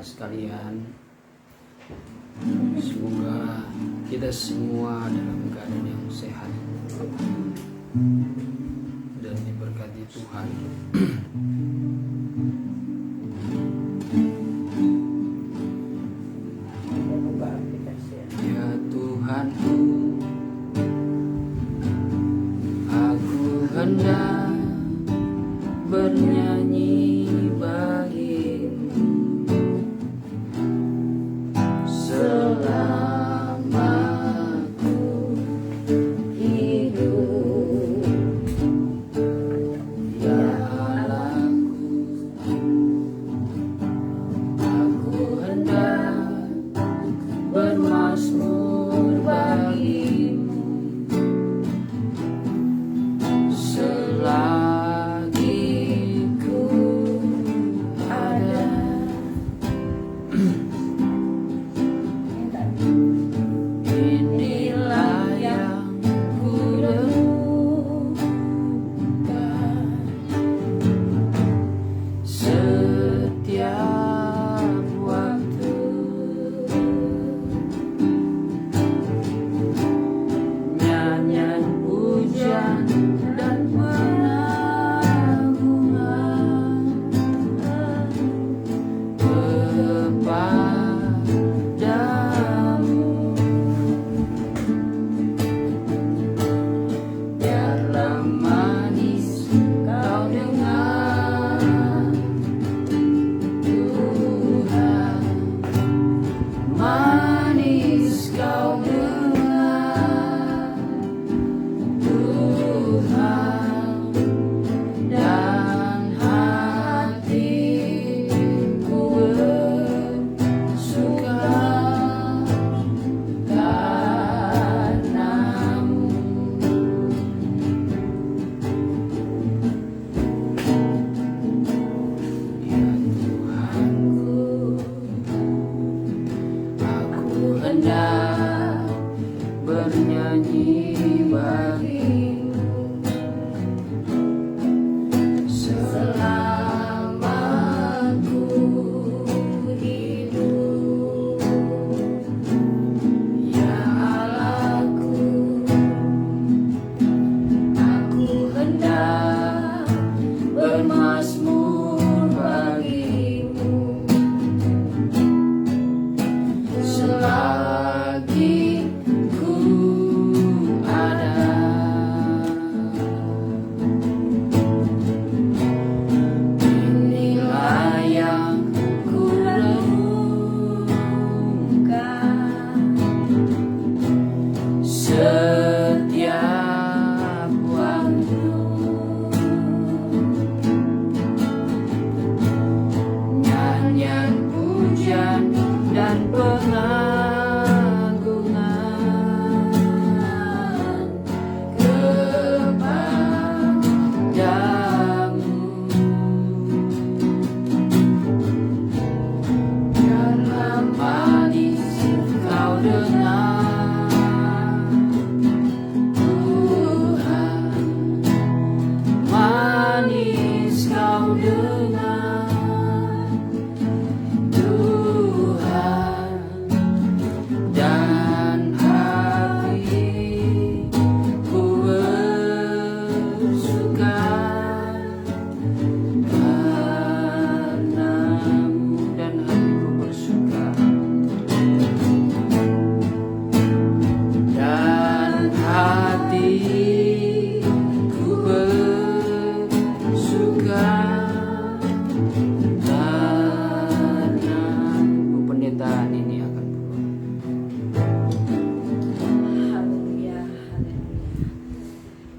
sekalian, semoga kita semua dalam keadaan yang sehat dan diberkati Tuhan. Ya Tuhanku, aku hendak bernyanyi bagimu selama ku hidup. Ya Allahku, aku hendak bermazmur bagimu selagi ku ada. Inilah yang ku renungkan setiap waktu. Nyanyian pujian dan pengagungan kepadamu. Biarlah manis kau dengar, Tuhan, manis kau dengar, Tuhan, dan hatiku bersuka karenamu. Ya Tuhanku, aku hendak bernyanyi bagimu selama ku hidup. Ya Allahku, aku hendak bermazmur bagimu selagi ku ada. Inilah yang ku renungkan setiap waktu. Nyanyian pujian dan pengagungan kepadamu. Biarlah manis kau dengar, Tuhan, manis kau dengar, Tuhan, dan hatiku bersuka karenamu, dan hatiku bersuka, dan hatiku bersuka karenamu. Penderitaan ini akan pulang. Haleluya, haleluya.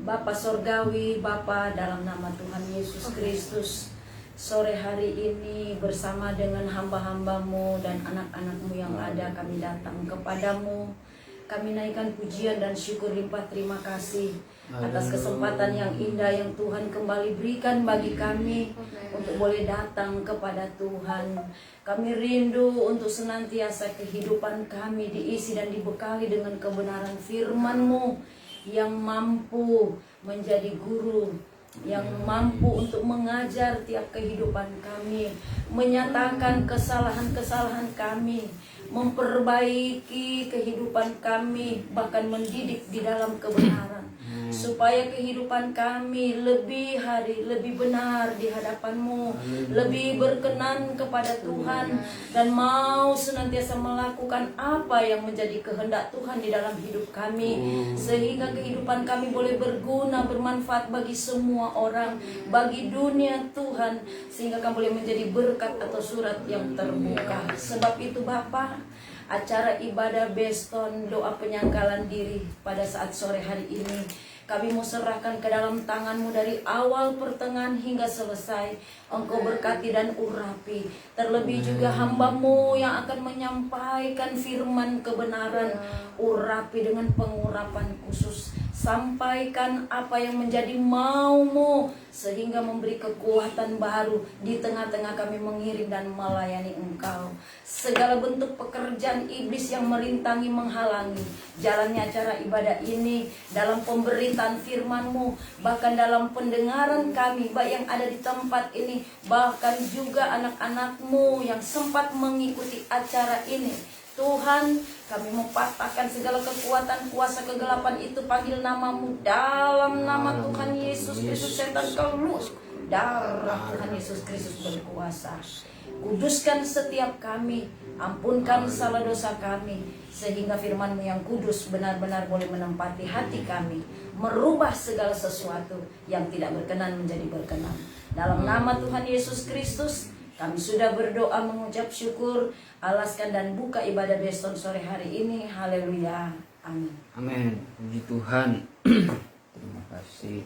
Bapa Sorgawi, Bapa dalam nama Tuhan Yesus Kristus, sore hari ini bersama dengan hamba-hambamu dan anak-anakmu yang ada, kami datang kepadamu. Kami naikkan pujian dan syukur limpah terima kasih atas kesempatan yang indah yang Tuhan kembali berikan bagi kami untuk boleh datang kepada Tuhan. Kami rindu untuk senantiasa kehidupan kami diisi dan dibekali dengan kebenaran firman-Mu yang mampu menjadi guru, yang mampu untuk mengajar tiap kehidupan kami, menyatakan kesalahan-kesalahan kami, memperbaiki kehidupan kami, bahkan mendidik di dalam kebenaran, supaya kehidupan kami lebih benar di hadapan-Mu, lebih berkenan kepada Tuhan, dan mau senantiasa melakukan apa yang menjadi kehendak Tuhan di dalam hidup kami, sehingga kehidupan kami boleh berguna, bermanfaat bagi semua orang, bagi dunia Tuhan, sehingga kami boleh menjadi berkat atau surat yang terbuka. Sebab itu Bapa, acara ibadah Beston doa penyangkalan diri pada saat sore hari ini kami mau serahkan ke dalam tangan-Mu dari awal, pertengahan hingga selesai. Engkau berkati dan urapi. Terlebih juga hamba-Mu yang akan menyampaikan firman kebenaran. Urapi dengan pengurapan khusus. Sampaikan apa yang menjadi mau-Mu, sehingga memberi kekuatan baru di tengah-tengah kami mengiring dan melayani Engkau. Segala bentuk pekerjaan iblis yang merintangi, menghalangi jalannya acara ibadah ini, dalam pemberitaan firman-Mu, bahkan dalam pendengaran kami, baik yang ada di tempat ini, bahkan juga anak-anak-Mu yang sempat mengikuti acara ini. Tuhan, kami mempatahkan segala kekuatan kuasa kegelapan itu, panggil nama-Mu, dalam nama Tuhan Yesus Kristus. Setan keluar, darah Tuhan Yesus Kristus berkuasa. Kuduskan setiap kami, ampunkan salah dosa kami, sehingga firman-Mu yang kudus benar-benar boleh menempati hati kami, merubah segala sesuatu yang tidak berkenan menjadi berkenan. Dalam nama Tuhan Yesus Kristus, kami sudah berdoa, mengucap syukur. Alaskan dan buka ibadah Beston sore hari ini. Haleluya. Amin. Amin. Puji Tuhan. Terima kasih.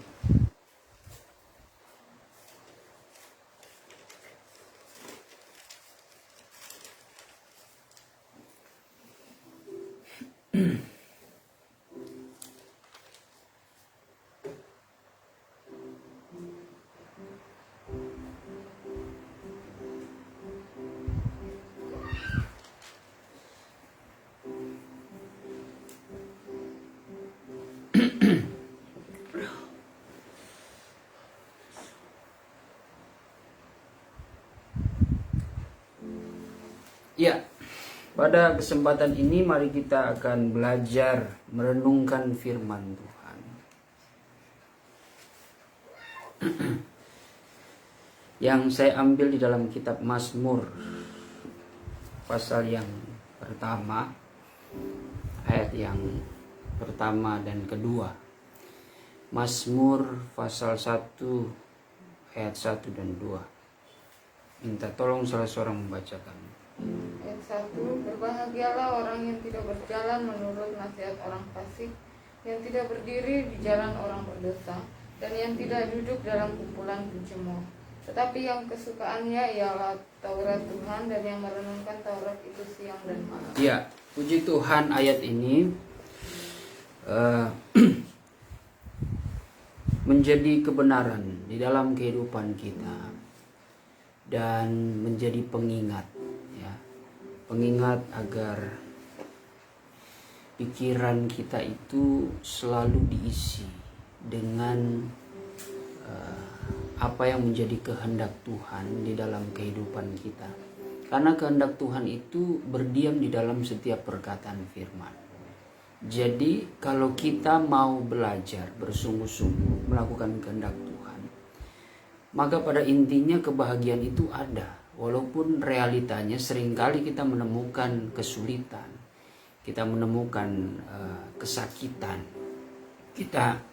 Ya, pada kesempatan ini mari kita akan belajar merenungkan firman Tuhan. Yang saya ambil di dalam kitab Mazmur, pasal yang pertama, ayat yang pertama dan kedua. Mazmur pasal 1, ayat 1 dan 2. Minta tolong salah seorang membacakan. Ayat 1, berbahagialah orang yang tidak berjalan menurut nasihat orang fasik, yang tidak berdiri di jalan orang berdosa, dan yang tidak duduk dalam kumpulan pencemooh. Tetapi yang kesukaannya ialah Taurat Tuhan, dan yang merenungkan Taurat itu siang dan malam. Ya, puji Tuhan, ayat ini menjadi kebenaran di dalam kehidupan kita dan menjadi pengingat. Pengingat agar pikiran kita itu selalu diisi dengan apa yang menjadi kehendak Tuhan di dalam kehidupan kita. Karena kehendak Tuhan itu berdiam di dalam setiap perkataan firman. Jadi kalau kita mau belajar bersungguh-sungguh melakukan kehendak Tuhan, maka pada intinya kebahagiaan itu ada. Walaupun realitanya seringkali kita menemukan kesulitan, kita menemukan kesakitan, kita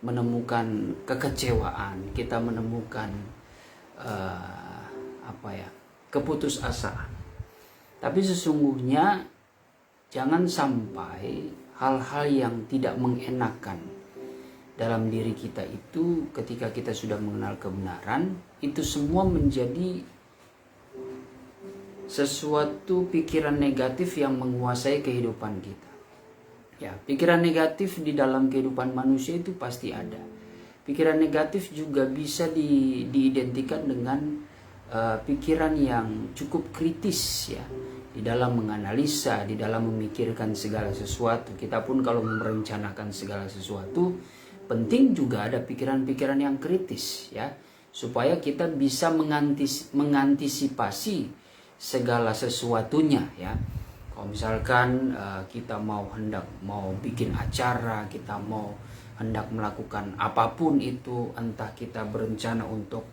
menemukan kekecewaan, kita menemukan keputusasaan. Tapi sesungguhnya jangan sampai hal-hal yang tidak mengenakan dalam diri kita itu, ketika kita sudah mengenal kebenaran, itu semua menjadi sesuatu pikiran negatif yang menguasai kehidupan kita. Ya, pikiran negatif di dalam kehidupan manusia itu pasti ada. Pikiran negatif juga bisa diidentikan dengan pikiran yang cukup kritis, ya, di dalam menganalisa, di dalam memikirkan segala sesuatu. Kita pun kalau merencanakan segala sesuatu, penting juga ada pikiran-pikiran yang kritis, ya. supaya kita bisa mengantisipasi segala sesuatunya ya. Kalau misalkan kita hendak mau bikin acara, kita hendak melakukan apapun itu, entah kita berencana untuk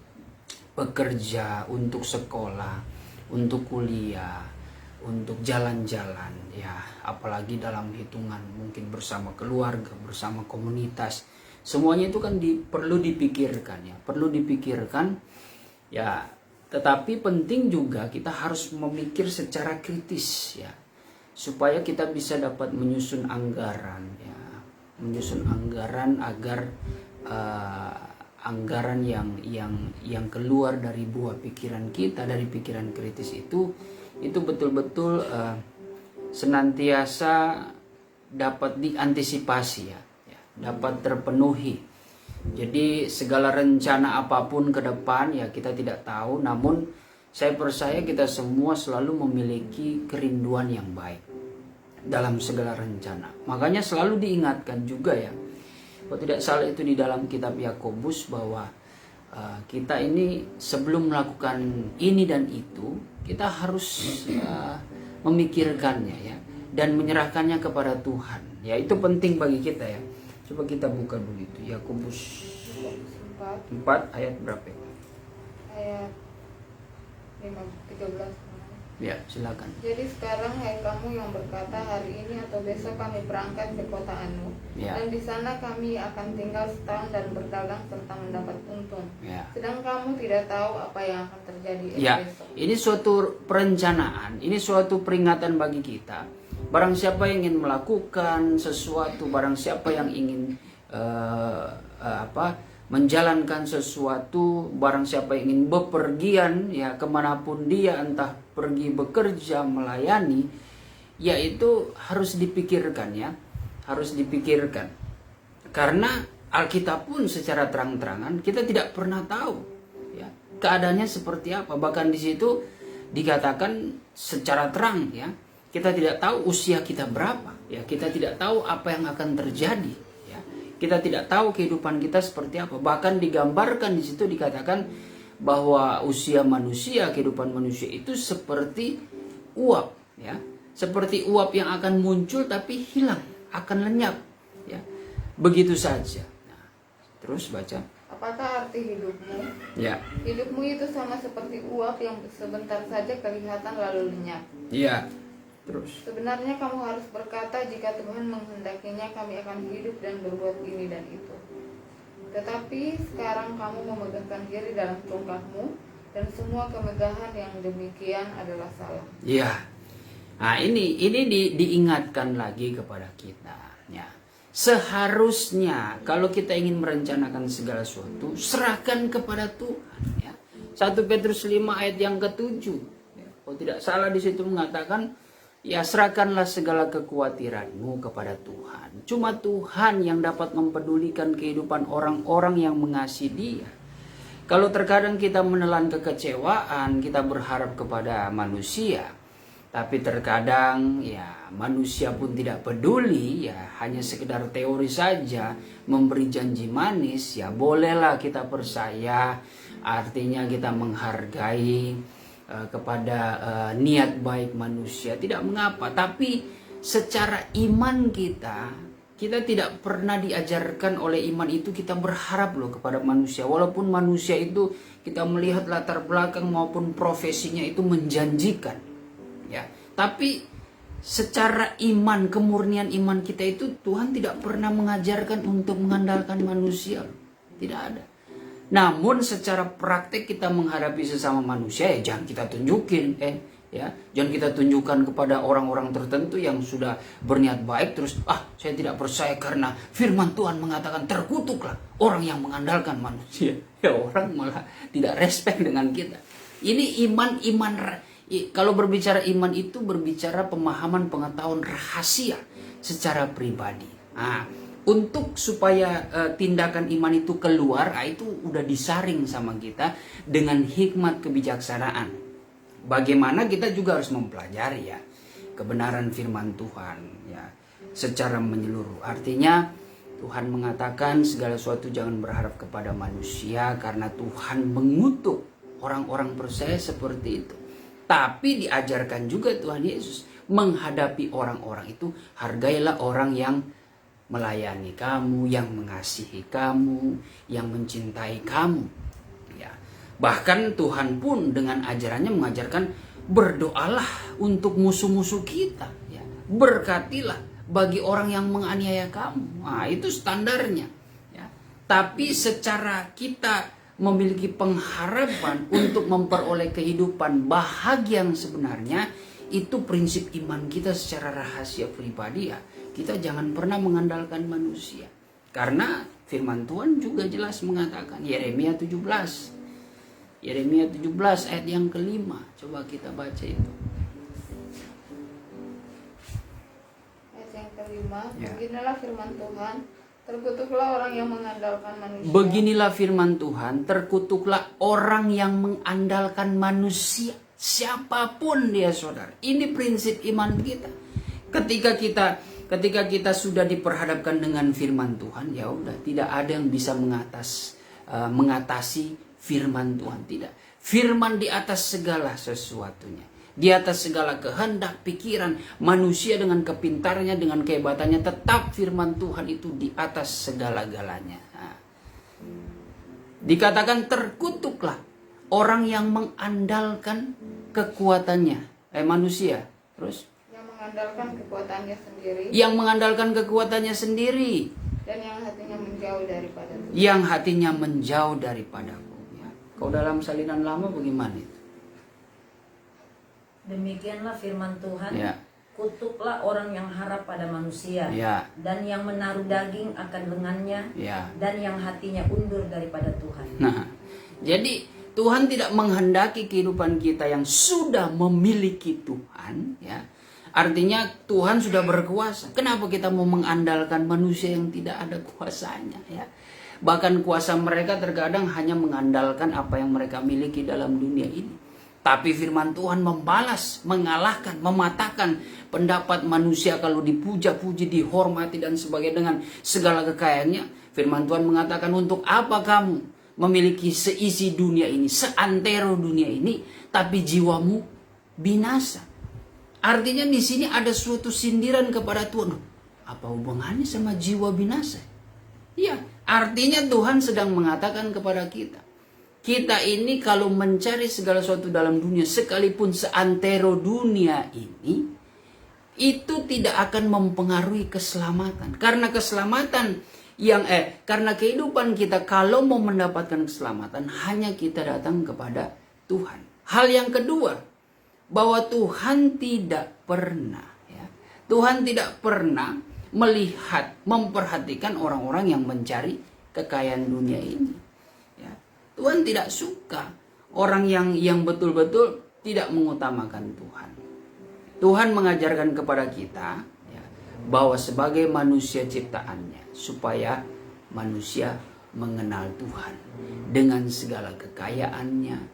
bekerja, untuk sekolah, untuk kuliah, untuk jalan-jalan ya, apalagi dalam hitungan mungkin bersama keluarga, bersama komunitas, semuanya itu kan perlu dipikirkan ya, tetapi penting juga kita harus memikir secara kritis ya, supaya kita bisa dapat menyusun anggaran ya, agar anggaran yang keluar dari buah pikiran kita, dari pikiran kritis itu betul-betul senantiasa dapat diantisipasi ya, dapat terpenuhi. Jadi segala rencana apapun ke depan ya kita tidak tahu, namun saya percaya kita semua selalu memiliki kerinduan yang baik dalam segala rencana. Makanya selalu diingatkan juga ya, kalau tidak salah itu di dalam kitab Yakobus, bahwa kita ini sebelum melakukan ini dan itu, kita harus memikirkannya ya, dan menyerahkannya kepada Tuhan. Ya, itu penting bagi kita ya. Coba kita buka dulu itu Yakobus 4 ayat berapa ya? Ayat 13. Ya, silakan. Jadi sekarang hai kamu yang berkata hari ini atau besok kami berangkat ke kota Anu, Ya. dan di sana kami akan tinggal setahun dan berdagang serta mendapat untung. Ya. Sedang kamu tidak tahu apa yang akan terjadi Ya, besok. ini suatu perencanaan, ini suatu peringatan bagi kita. Barang siapa yang ingin melakukan sesuatu, barang siapa yang ingin menjalankan sesuatu, barang siapa yang ingin bepergian ya kemanapun dia, entah pergi bekerja, melayani, ya itu harus dipikirkan ya, harus dipikirkan. Karena Alkitab pun secara terang-terangan kita tidak pernah tahu ya keadaannya seperti apa. Bahkan di situ dikatakan secara terang ya, kita tidak tahu usia kita berapa ya, kita tidak tahu apa yang akan terjadi. Kita tidak tahu kehidupan kita seperti apa. Bahkan digambarkan di situ dikatakan bahwa usia manusia, kehidupan manusia itu seperti uap ya. Seperti uap yang akan muncul tapi hilang, akan lenyap ya. Begitu saja. Nah, terus baca. Apakah arti hidupmu? Ya. Hidupmu itu sama seperti uap yang sebentar saja kelihatan lalu lenyap. Iya. Terus. Sebenarnya kamu harus berkata, jika Tuhan menghendakinya kami akan hidup dan berbuat ini dan itu. Tetapi sekarang kamu memegahkan diri dalam tongkatmu, dan semua kemegahan yang demikian adalah salah. Iya. Nah, ini diingatkan lagi kepada kita ya. Seharusnya kalau kita ingin merencanakan segala sesuatu, serahkan kepada Tuhan ya. 1 Petrus 5 ayat yang ke-7 ya. Kalau tidak salah di situ mengatakan, ya serahkanlah segala kekhawatiranmu kepada Tuhan. Cuma Tuhan yang dapat mempedulikan kehidupan orang-orang yang mengasihi Dia. Kalau terkadang kita menelan kekecewaan, kita berharap kepada manusia. Tapi terkadang ya manusia pun tidak peduli ya, hanya sekedar teori saja, memberi janji manis, ya bolehlah kita percaya. Artinya kita menghargai kepada niat baik manusia, tidak mengapa. Tapi secara iman kita tidak pernah diajarkan oleh iman itu kita berharap loh kepada manusia. Walaupun manusia itu kita melihat latar belakang maupun profesinya itu menjanjikan ya, tapi secara iman, kemurnian iman kita itu Tuhan tidak pernah mengajarkan untuk mengandalkan manusia loh. Tidak ada. Namun secara praktek kita menghadapi sesama manusia ya jangan kita tunjukin jangan kita tunjukkan kepada orang-orang tertentu yang sudah berniat baik terus saya tidak percaya karena firman Tuhan mengatakan terkutuklah orang yang mengandalkan manusia. Ya orang malah tidak respect dengan kita. Ini iman kalau berbicara iman itu berbicara pemahaman pengetahuan rahasia secara pribadi. Untuk supaya tindakan iman itu keluar, itu udah disaring sama kita dengan hikmat kebijaksanaan. Bagaimana kita juga harus mempelajari ya kebenaran firman Tuhan ya secara menyeluruh. Artinya Tuhan mengatakan segala sesuatu jangan berharap kepada manusia karena Tuhan mengutuk orang-orang percaya seperti itu. Tapi diajarkan juga Tuhan Yesus menghadapi orang-orang itu, hargailah orang yang melayani kamu, yang mengasihi kamu, yang mencintai kamu. Ya. Bahkan Tuhan pun dengan ajarannya mengajarkan berdoalah untuk musuh-musuh kita. Ya. Berkatilah bagi orang yang menganiaya kamu. Nah, itu standarnya. Ya. Tapi secara kita memiliki pengharapan untuk memperoleh kehidupan bahagia yang sebenarnya, itu prinsip iman kita secara rahasia pribadi ya. Kita jangan pernah mengandalkan manusia. Karena firman Tuhan juga jelas mengatakan, Yeremia 17 ayat yang kelima. Coba kita baca itu. Ayat yang kelima, Ya. beginilah firman Tuhan, terkutuklah orang yang mengandalkan manusia. Beginilah firman Tuhan, terkutuklah orang yang mengandalkan manusia. Siapapun dia, saudara. Ini prinsip iman kita. Ketika kita sudah diperhadapkan dengan firman Tuhan, ya udah, tidak ada yang bisa mengatasi firman Tuhan. Tidak. Firman di atas segala sesuatunya. Di atas segala kehendak, pikiran manusia dengan kepintarannya, dengan kehebatannya, tetap firman Tuhan itu di atas segala-galanya. Nah. Dikatakan terkutuklah orang yang mengandalkan kekuatannya. Manusia. Terus? Yang mengandalkan kekuatannya sendiri. Yang mengandalkan kekuatannya sendiri. Dan yang hatinya menjauh daripada Tuhan. Yang hatinya menjauh daripadaku. Ya. Kau dalam salinan lama bagaimana itu? Demikianlah firman Tuhan. Ya. Kutuklah orang yang harap pada manusia, Ya. dan yang menaruh daging akan lengannya, Ya. dan yang hatinya undur daripada Tuhan. Nah, jadi Tuhan tidak menghendaki kehidupan kita yang sudah memiliki Tuhan, ya. Artinya Tuhan sudah berkuasa. Kenapa kita mau mengandalkan manusia yang tidak ada kuasanya, ya? Bahkan kuasa mereka terkadang hanya mengandalkan apa yang mereka miliki dalam dunia ini. Tapi firman Tuhan membalas, mengalahkan, mematahkan pendapat manusia kalau dipuja-puji, dihormati dan sebagainya dengan segala kekayaannya. Firman Tuhan mengatakan, untuk apa kamu memiliki seisi dunia ini, seantero dunia ini, tapi jiwamu binasa. Artinya di sini ada suatu sindiran kepada Tuhan. Apa hubungannya sama jiwa binasa? Iya, artinya Tuhan sedang mengatakan kepada kita, kita ini kalau mencari segala sesuatu dalam dunia, sekalipun seantero dunia ini, itu tidak akan mempengaruhi keselamatan. Karena keselamatan karena kehidupan kita kalau mau mendapatkan keselamatan, hanya kita datang kepada Tuhan. Hal yang kedua, bahwa Tuhan tidak pernah melihat, memperhatikan orang-orang yang mencari kekayaan dunia ini. Tuhan tidak suka orang yang betul-betul tidak mengutamakan Tuhan. Tuhan mengajarkan kepada kita, ya, bahwa sebagai manusia ciptaannya, supaya manusia mengenal Tuhan dengan segala kekayaannya,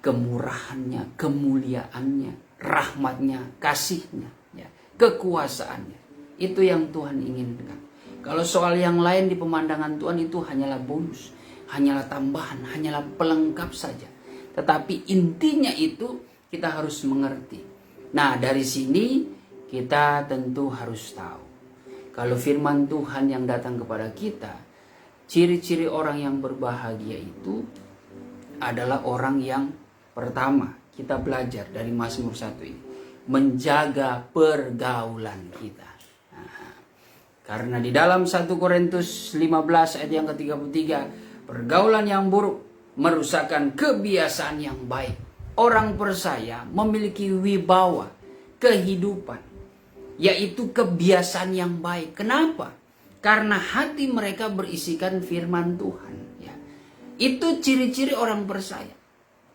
kemurahannya, kemuliaannya, rahmatnya, kasihnya, ya, kekuasaannya. Itu yang Tuhan inginkan. Kalau soal yang lain di pemandangan Tuhan itu hanyalah bonus, hanyalah tambahan, hanyalah pelengkap saja. Tetapi intinya itu kita harus mengerti. Nah, dari sini kita tentu harus tahu, kalau firman Tuhan yang datang kepada kita, ciri-ciri orang yang berbahagia itu adalah orang yang pertama, kita belajar dari Mazmur 1 ini, menjaga pergaulan kita. Karena di dalam 1 Korintus 15 ayat yang ke-33, pergaulan yang buruk merusakkan kebiasaan yang baik. Orang percaya memiliki wibawa kehidupan, yaitu kebiasaan yang baik. Kenapa? Karena hati mereka berisikan firman Tuhan. Ya. Itu ciri-ciri orang percaya.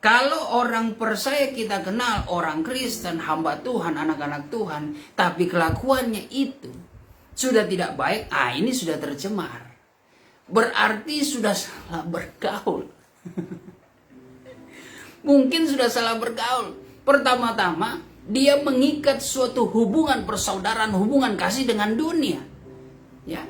Kalau orang percaya kita kenal, orang Kristen, hamba Tuhan, anak-anak Tuhan, tapi kelakuannya itu sudah tidak baik, ini sudah tercemar. Berarti sudah salah bergaul. Mungkin sudah salah bergaul. Pertama-tama dia mengikat suatu hubungan persaudaraan, hubungan kasih dengan dunia. Ya.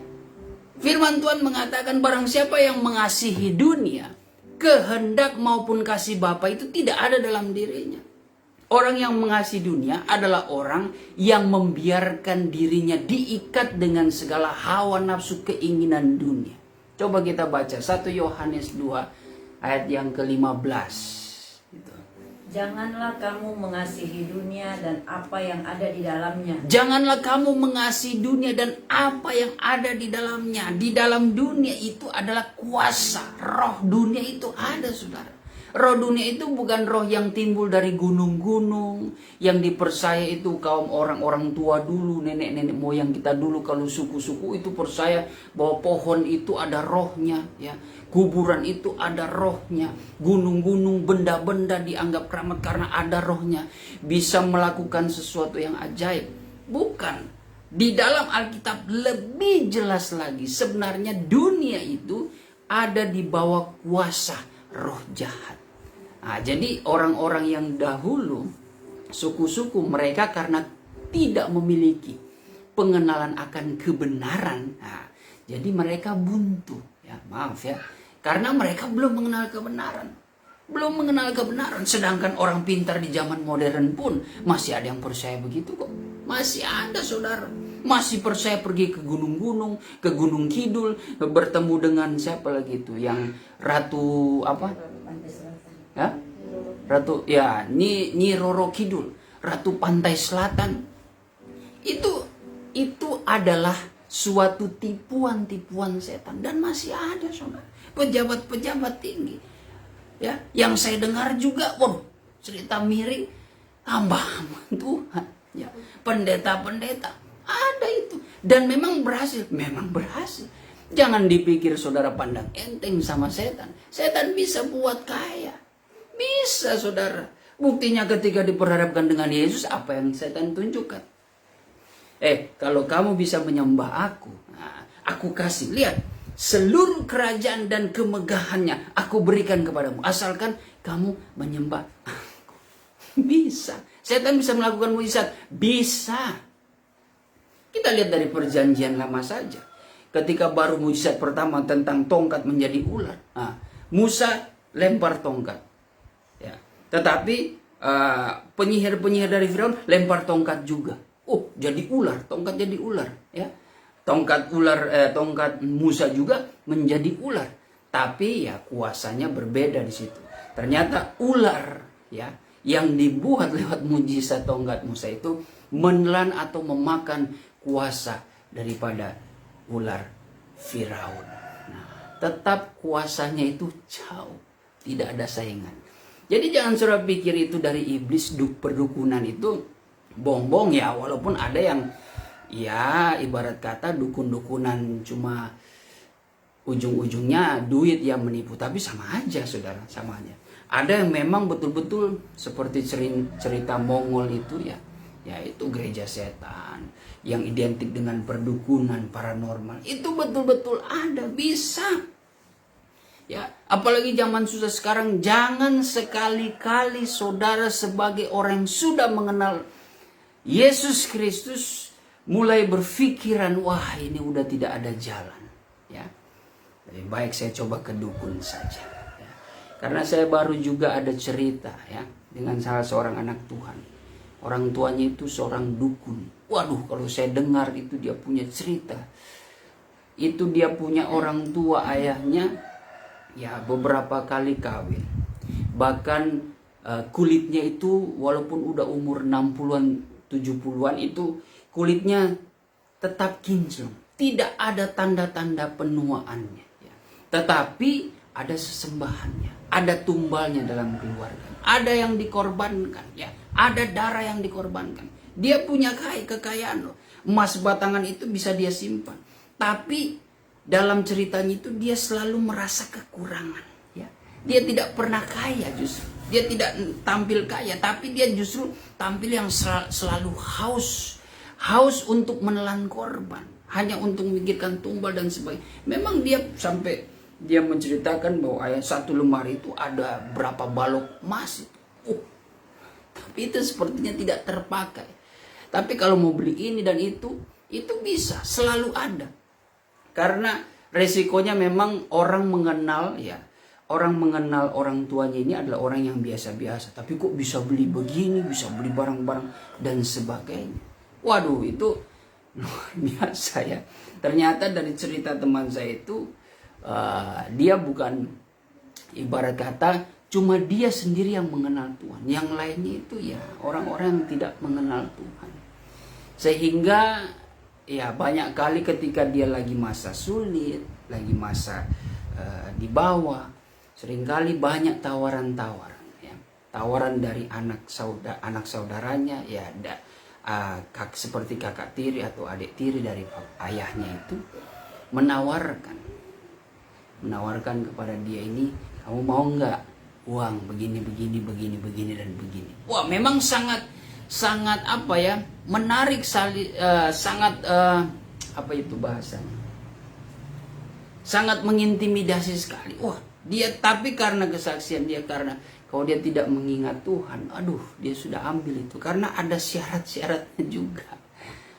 Firman Tuhan mengatakan barang siapa yang mengasihi dunia, kehendak maupun kasih Bapa itu tidak ada dalam dirinya. Orang yang mengasihi dunia adalah orang yang membiarkan dirinya diikat dengan segala hawa nafsu keinginan dunia. Coba kita baca 1 Yohanes 2 ayat yang ke-15. Gitu. Janganlah kamu mengasihi dunia dan apa yang ada di dalamnya. Janganlah kamu mengasihi dunia dan apa yang ada di dalamnya. Di dalam dunia itu adalah kuasa. Roh dunia itu ada, saudara. Roh dunia itu bukan roh yang timbul dari gunung-gunung, yang dipercaya itu kaum orang-orang tua dulu, nenek-nenek moyang kita dulu, kalau suku-suku itu percaya bahwa pohon itu ada rohnya, ya. Kuburan itu ada rohnya, gunung-gunung, benda-benda dianggap keramat karena ada rohnya, bisa melakukan sesuatu yang ajaib. Bukan. Di dalam Alkitab lebih jelas lagi, sebenarnya dunia itu ada di bawah kuasa roh jahat. Nah, jadi orang-orang yang dahulu, suku-suku mereka karena tidak memiliki pengenalan akan kebenaran, nah, jadi mereka buntu. Ya, maaf ya, karena mereka belum mengenal kebenaran. Belum mengenal kebenaran. Sedangkan orang pintar di zaman modern pun masih ada yang percaya begitu kok. Masih ada, saudara. Masih percaya pergi ke gunung-gunung, ke Gunung Kidul, bertemu dengan siapa lagi itu, yang Ratu apa? Ya? Ratu ya, Nyi Roro Kidul, Ratu Pantai Selatan. Itu adalah suatu tipuan-tipuan setan dan masih ada, saudara. Pejabat-pejabat tinggi, ya, yang saya dengar juga, cerita miring, hamba-hamba Tuhan, ya, pendeta-pendeta, ada itu, dan memang berhasil. Jangan dipikir saudara pandang enteng sama setan. Setan bisa buat kaya, bisa, saudara. Buktinya ketika diperhadapkan dengan Yesus, apa yang setan tunjukkan? Kalau kamu bisa menyembah aku, nah, aku kasih, lihat, seluruh kerajaan dan kemegahannya aku berikan kepadamu, asalkan kamu menyembah aku. Bisa. Setan bisa melakukan mujizat, bisa. Kita lihat dari perjanjian lama saja. Ketika baru mujizat pertama tentang tongkat menjadi ular, nah, Musa lempar tongkat, ya. Tetapi penyihir-penyihir dari Firaun lempar tongkat juga. Jadi ular, tongkat jadi ular, ya. Tongkat Musa juga menjadi ular. Tapi ya kuasanya berbeda di situ. Ternyata ular, ya, yang dibuat lewat mujizat tongkat Musa itu menelan atau memakan kuasa daripada ular Firaun. Nah, tetap kuasanya itu jauh, tidak ada saingan. Jadi jangan saudara pikir itu dari iblis, perdukunan itu bongbong, ya, walaupun ada yang ya ibarat kata dukun-dukunan cuma ujung-ujungnya duit yang menipu, tapi sama aja, saudara, sama aja. Ada yang memang betul-betul seperti cerita Mongol itu, ya itu gereja setan yang identik dengan perdukunan paranormal, itu betul-betul ada, bisa. Ya, apalagi zaman susah sekarang, jangan sekali-kali saudara sebagai orang yang sudah mengenal Yesus Kristus mulai berpikiran, wah ini udah tidak ada jalan, ya. Lebih baik saya coba ke dukun saja, ya. Karena saya baru juga ada cerita, ya, dengan salah seorang anak Tuhan. Orang tuanya itu seorang dukun. Waduh, kalau saya dengar itu dia punya cerita. Itu dia punya orang tua, ayahnya ya beberapa kali kawin. Bahkan kulitnya itu walaupun udah umur 60-an, 70-an itu kulitnya tetap kinclong. Tidak ada tanda-tanda penuaannya, ya. Tetapi ada sesembahannya, ada tumbalnya dalam keluarga. Ada yang dikorbankan, ya. Ada darah yang dikorbankan. Dia punya kekayaan loh. Emas batangan itu bisa dia simpan. Tapi dalam ceritanya itu dia selalu merasa kekurangan, ya. Dia tidak pernah kaya justru. Dia tidak tampil kaya, tapi dia justru tampil yang selalu haus. Haus untuk menelan korban, hanya untuk memikirkan tumbal dan sebagainya. Memang dia sampai dia menceritakan bahwa satu lemari itu ada berapa balok emas itu. Tapi itu sepertinya tidak terpakai. Tapi kalau mau beli ini dan itu bisa, selalu ada. Karena resikonya memang orang mengenal orang tuanya ini adalah orang yang biasa-biasa, tapi kok bisa beli begini, bisa beli barang-barang dan sebagainya. Waduh, itu luar biasa ya. Ternyata dari cerita teman saya itu dia bukan, ibarat kata, cuma dia sendiri yang mengenal Tuhan. Yang lainnya itu ya orang-orang yang tidak mengenal Tuhan. Sehingga ya banyak kali ketika dia lagi masa sulit, lagi masa di bawah, seringkali banyak tawaran-tawaran ya. Tawaran dari anak saudaranya ya, seperti kakak tiri atau adik tiri dari ayahnya itu menawarkan kepada dia ini, kamu mau nggak uang begini dan begini. Wah, memang sangat apa ya, menarik sangat apa itu bahasanya, sangat mengintimidasi sekali. Wah, tapi karena kesaksian dia, karena kalau dia tidak mengingat Tuhan, aduh, dia sudah ambil itu. Karena ada syarat-syaratnya juga.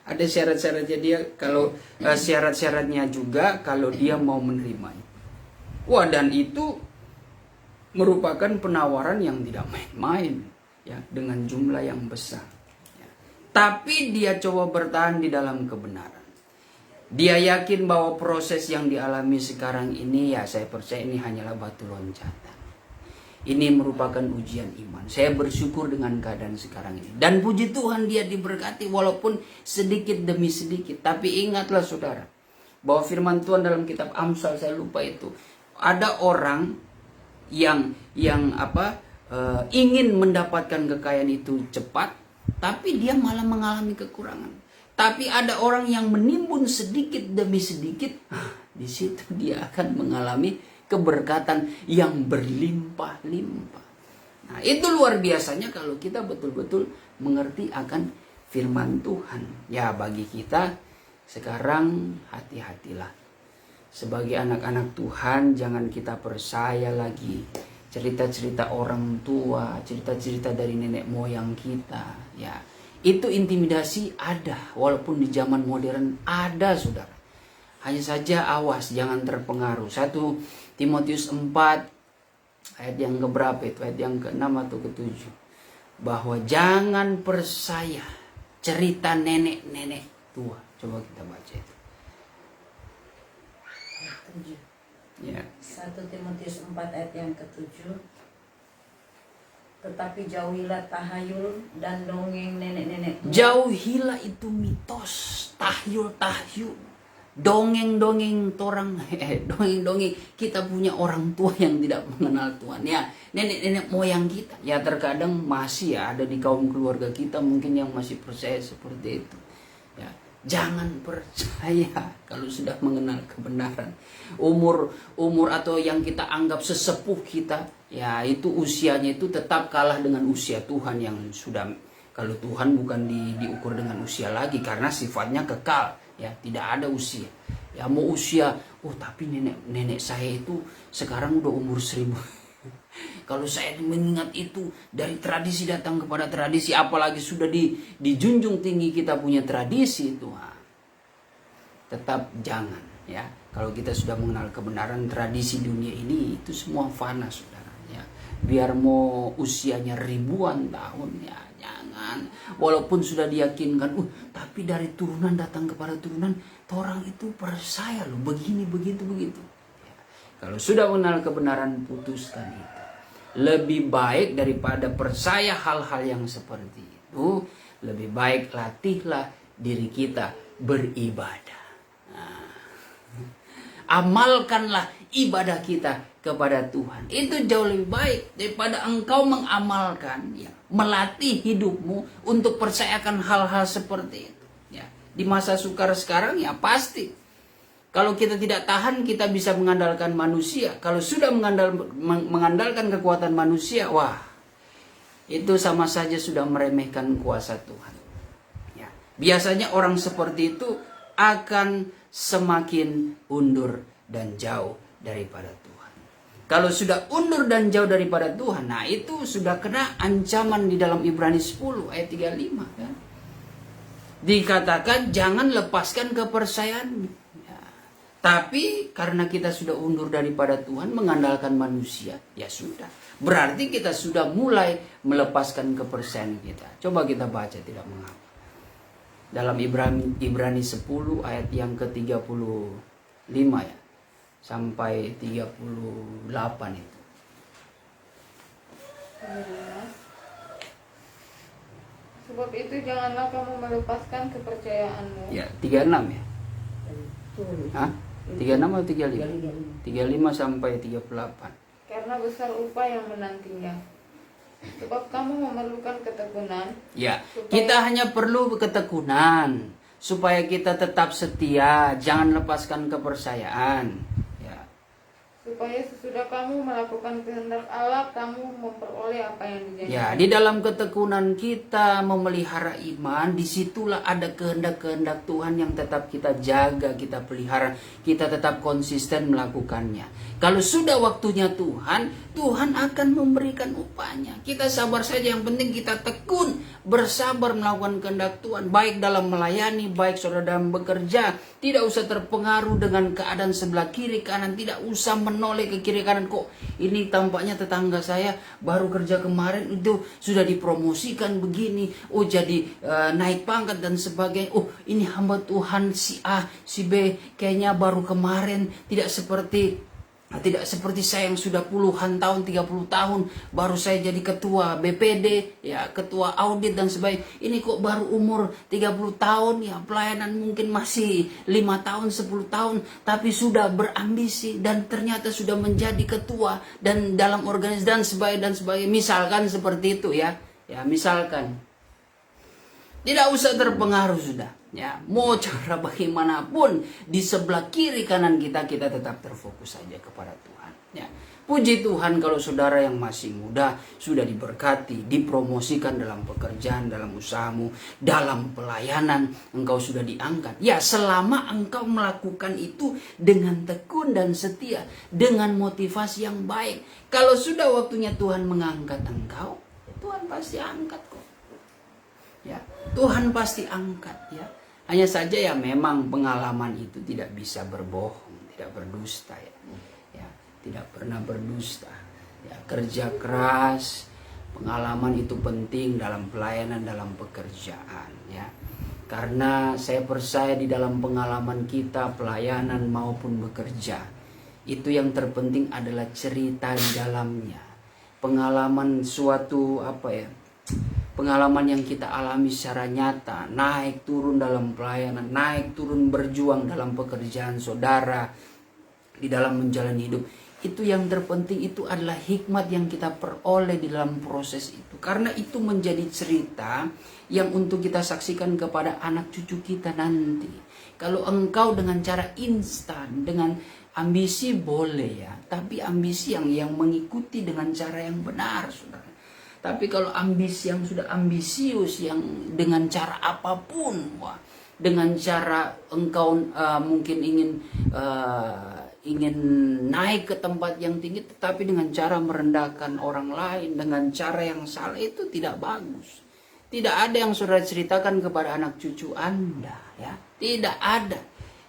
Ada syarat-syaratnya dia, kalau syarat-syaratnya juga kalau dia mau menerimanya. Wah, dan itu merupakan penawaran yang tidak main-main ya, dengan jumlah yang besar. Ya. Tapi dia coba bertahan di dalam kebenaran. Dia yakin bahwa proses yang dialami sekarang ini, ya saya percaya ini hanyalah batu loncatan. Ini merupakan ujian iman. Saya bersyukur dengan keadaan sekarang ini. Dan puji Tuhan dia diberkati walaupun sedikit demi sedikit. Tapi ingatlah saudara, bahwa firman Tuhan dalam kitab Amsal, saya lupa itu, ada orang yang ingin mendapatkan kekayaan itu cepat, tapi dia malah mengalami kekurangan. Tapi ada orang yang menimbun sedikit demi sedikit, di situ dia akan mengalami keberkatan yang berlimpah-limpah. Nah, itu luar biasanya kalau kita betul-betul mengerti akan firman Tuhan. Ya, bagi kita sekarang hati-hatilah. Sebagai anak-anak Tuhan, jangan kita percaya lagi cerita-cerita orang tua, cerita-cerita dari nenek moyang kita. Ya, itu intimidasi ada, walaupun di zaman modern ada, saudara. Hanya saja awas, jangan terpengaruh. 1 Timotius 4 ayat yang keberapa itu? Ayat yang ke-6 atau ke-7. Bahwa jangan percaya cerita nenek-nenek tua. Coba kita baca itu. Ya. 1 Timotius 4 ayat yang ke-7. Tetapi jauhilah tahayul dan dongeng nenek-nenek tua. Jauhilah itu mitos, tahyul, dongeng-dongeng dongeng-dongeng. Kita punya orang tua yang tidak mengenal Tuhan ya, nenek-nenek moyang kita. Ya, terkadang masih ya ada di kaum keluarga kita mungkin yang masih percaya seperti itu. Ya, jangan percaya kalau sudah mengenal kebenaran. Umur atau yang kita anggap sesepuh kita, ya itu usianya itu tetap kalah dengan usia Tuhan yang sudah, kalau Tuhan bukan diukur dengan usia lagi karena sifatnya kekal, ya tidak ada usia. Ya mau usia, tapi nenek saya itu sekarang udah umur 1000. Kalau saya mengingat itu dari tradisi datang kepada tradisi, apalagi sudah dijunjung tinggi kita punya tradisi itu, tetap jangan ya. Kalau kita sudah mengenal kebenaran, tradisi dunia ini itu semua fana, saudara ya. Biar mau usianya ribuan tahun ya, jangan. Walaupun sudah diyakinkan, tapi dari turunan datang kepada turunan, orang itu percaya loh begini begitu. Ya. Kalau sudah mengenal kebenaran, putuskan itu. Lebih baik daripada percaya hal-hal yang seperti itu, lebih baik latihlah diri kita beribadah. Amalkanlah ibadah kita kepada Tuhan. Itu jauh lebih baik daripada engkau mengamalkan, ya, melatih hidupmu untuk percayakan hal-hal seperti itu. Ya, di masa sukar sekarang ya pasti. Kalau kita tidak tahan, kita bisa mengandalkan manusia. Kalau sudah mengandalkan kekuatan manusia, wah, itu sama saja sudah meremehkan kuasa Tuhan. Ya, biasanya orang seperti itu akan semakin undur dan jauh daripada Tuhan. Kalau sudah undur dan jauh daripada Tuhan, nah itu sudah kena ancaman di dalam Ibrani 10 ayat 35 kan. Dikatakan jangan lepaskan kepercayaan. Ya. Tapi karena kita sudah undur daripada Tuhan, mengandalkan manusia, ya sudah. Berarti kita sudah mulai melepaskan kepercayaan kita. Coba kita baca tidak mengapa. Dalam Ibrani 10 ayat yang ke-35 ya. Sampai 38 itu. Sebab itu janganlah kamu melepaskan kepercayaanmu. Ya, 36 ya. Hah? 36 atau 35? 35 sampai 38. Karena besar upah yang menantinya. Sebab kamu memerlukan ketekunan. Ya, kita hanya perlu ketekunan supaya kita tetap setia, jangan lepaskan kepercayaan. Ya. Supaya sesudah kamu melakukan kehendak Allah, kamu memperoleh apa yang dijanjikan. Ya, di dalam ketekunan kita memelihara iman, disitulah ada kehendak-kehendak Tuhan yang tetap kita jaga, kita pelihara, kita tetap konsisten melakukannya. Kalau sudah waktunya Tuhan, Tuhan akan memberikan upahnya. Kita sabar saja, yang penting kita tekun, bersabar melakukan kehendak Tuhan, baik dalam melayani, baik saudara dalam bekerja. Tidak usah terpengaruh dengan keadaan sebelah kiri kanan, tidak usah menoleh ke kiri kanan. Kok ini tampaknya tetangga saya baru kerja kemarin itu sudah dipromosikan begini, oh jadi naik pangkat dan sebagainya. Oh ini hamba Tuhan si A, si B kayaknya baru kemarin tidak seperti saya yang sudah puluhan tahun, 30 tahun baru saya jadi ketua BPD, ya ketua audit dan sebagainya. Ini kok baru umur 30 tahun, ya pelayanan mungkin masih 5 tahun, 10 tahun, tapi sudah berambisi dan ternyata sudah menjadi ketua dan dalam organisasi dan sebagainya. Misalkan seperti itu ya. Ya, misalkan. Tidak usah terpengaruh sudah. Ya, mau cara bagaimanapun di sebelah kiri kanan kita tetap terfokus saja kepada Tuhan. Ya, puji Tuhan kalau saudara yang masih muda sudah diberkati, dipromosikan dalam pekerjaan, dalam usahamu, dalam pelayanan, engkau sudah diangkat. Ya, selama engkau melakukan itu dengan tekun dan setia, dengan motivasi yang baik. Kalau sudah waktunya Tuhan mengangkat engkau, Tuhan pasti angkat kok. Ya, Tuhan pasti angkat ya. Hanya saja ya memang pengalaman itu tidak bisa berbohong, tidak berdusta ya. Ya, tidak pernah berdusta. Ya, kerja keras, pengalaman itu penting dalam pelayanan, dalam pekerjaan ya. Karena saya percaya di dalam pengalaman kita, pelayanan maupun bekerja, itu yang terpenting adalah cerita di dalamnya. Pengalaman suatu pengalaman yang kita alami secara nyata, naik turun dalam pelayanan, naik turun berjuang dalam pekerjaan saudara, di dalam menjalani hidup. Itu yang terpenting, itu adalah hikmat yang kita peroleh di dalam proses itu. Karena itu menjadi cerita yang untuk kita saksikan kepada anak cucu kita nanti. Kalau engkau dengan cara instan, dengan ambisi boleh ya, tapi ambisi yang mengikuti dengan cara yang benar, saudara. Tapi kalau ambisi yang sudah ambisius, yang dengan cara apapun, dengan cara engkau mungkin ingin naik ke tempat yang tinggi, tetapi dengan cara merendahkan orang lain, dengan cara yang salah, itu tidak bagus. Tidak ada yang saudara ceritakan kepada anak cucu Anda, ya. Tidak ada.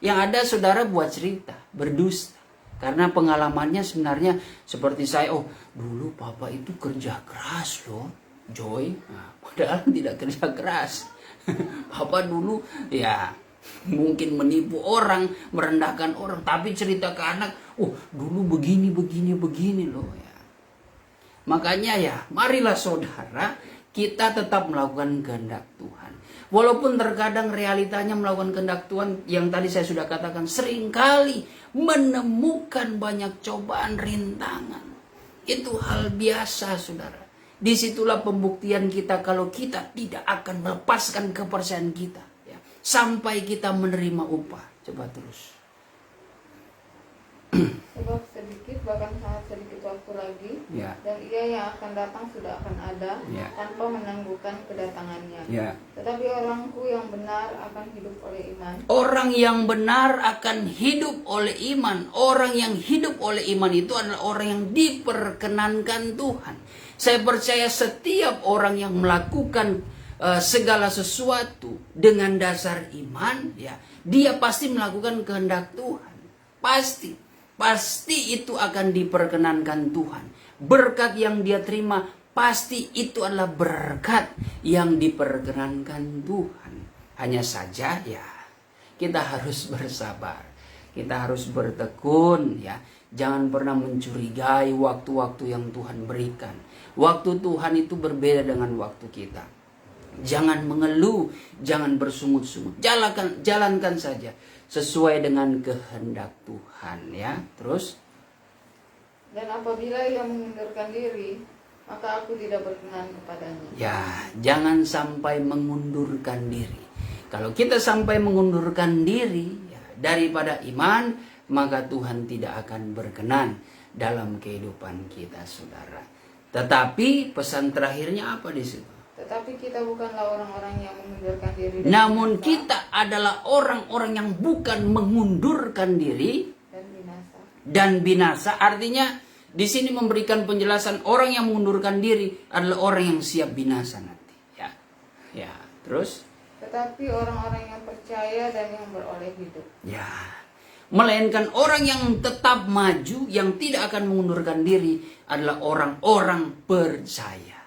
Yang ada saudara buat cerita, berdusta. Karena pengalamannya sebenarnya seperti saya, oh dulu papa itu kerja keras loh, Joy. Nah, padahal tidak kerja keras. Papa dulu ya mungkin menipu orang, merendahkan orang, tapi cerita ke anak, oh dulu begini loh ya. Makanya ya, marilah saudara, kita tetap melakukan kehendak Tuhan. Walaupun terkadang realitanya melakukan kehendak Tuhan, yang tadi saya sudah katakan, seringkali menemukan banyak cobaan, rintangan. Itu hal biasa, saudara. Disitulah pembuktian kita kalau kita tidak akan melepaskan kepercayaan kita. Ya. Sampai kita menerima upah. Coba terus. Sebab sedikit, bahkan sangat sedikit waktu lagi, Ya. dan ia yang akan datang sudah akan ada, Ya. tanpa menangguhkan kedatangannya. Ya. Tetapi orangku yang benar akan hidup oleh iman. Orang yang benar akan hidup oleh iman. Orang yang hidup oleh iman itu adalah orang yang diperkenankan Tuhan. Saya percaya setiap orang yang melakukan segala sesuatu dengan dasar iman, ya, dia pasti melakukan kehendak Tuhan. Pasti itu akan diperkenankan Tuhan. Berkat yang dia terima pasti itu adalah berkat yang diperkenankan Tuhan. Hanya saja ya, kita harus bersabar. Kita harus bertekun ya. Jangan pernah mencurigai waktu-waktu yang Tuhan berikan. Waktu Tuhan itu berbeda dengan waktu kita. Jangan mengeluh, jangan bersungut-sungut. Jalankan saja sesuai dengan kehendak Tuhan ya. Terus, dan apabila ia mengundurkan diri, maka aku tidak berkenan kepadanya. Ya, jangan sampai mengundurkan diri. Kalau kita sampai mengundurkan diri ya, daripada iman, maka Tuhan tidak akan berkenan dalam kehidupan kita, saudara. Tetapi pesan terakhirnya apa di situ? Tetapi kita bukanlah orang-orang yang mengundurkan diri. Namun kita adalah orang-orang yang bukan mengundurkan diri dan binasa. Artinya di sini memberikan penjelasan orang yang mengundurkan diri adalah orang yang siap binasa nanti. Ya. Terus? Tetapi orang-orang yang percaya dan yang beroleh hidup. Ya. Melainkan orang yang tetap maju, yang tidak akan mengundurkan diri adalah orang-orang percaya.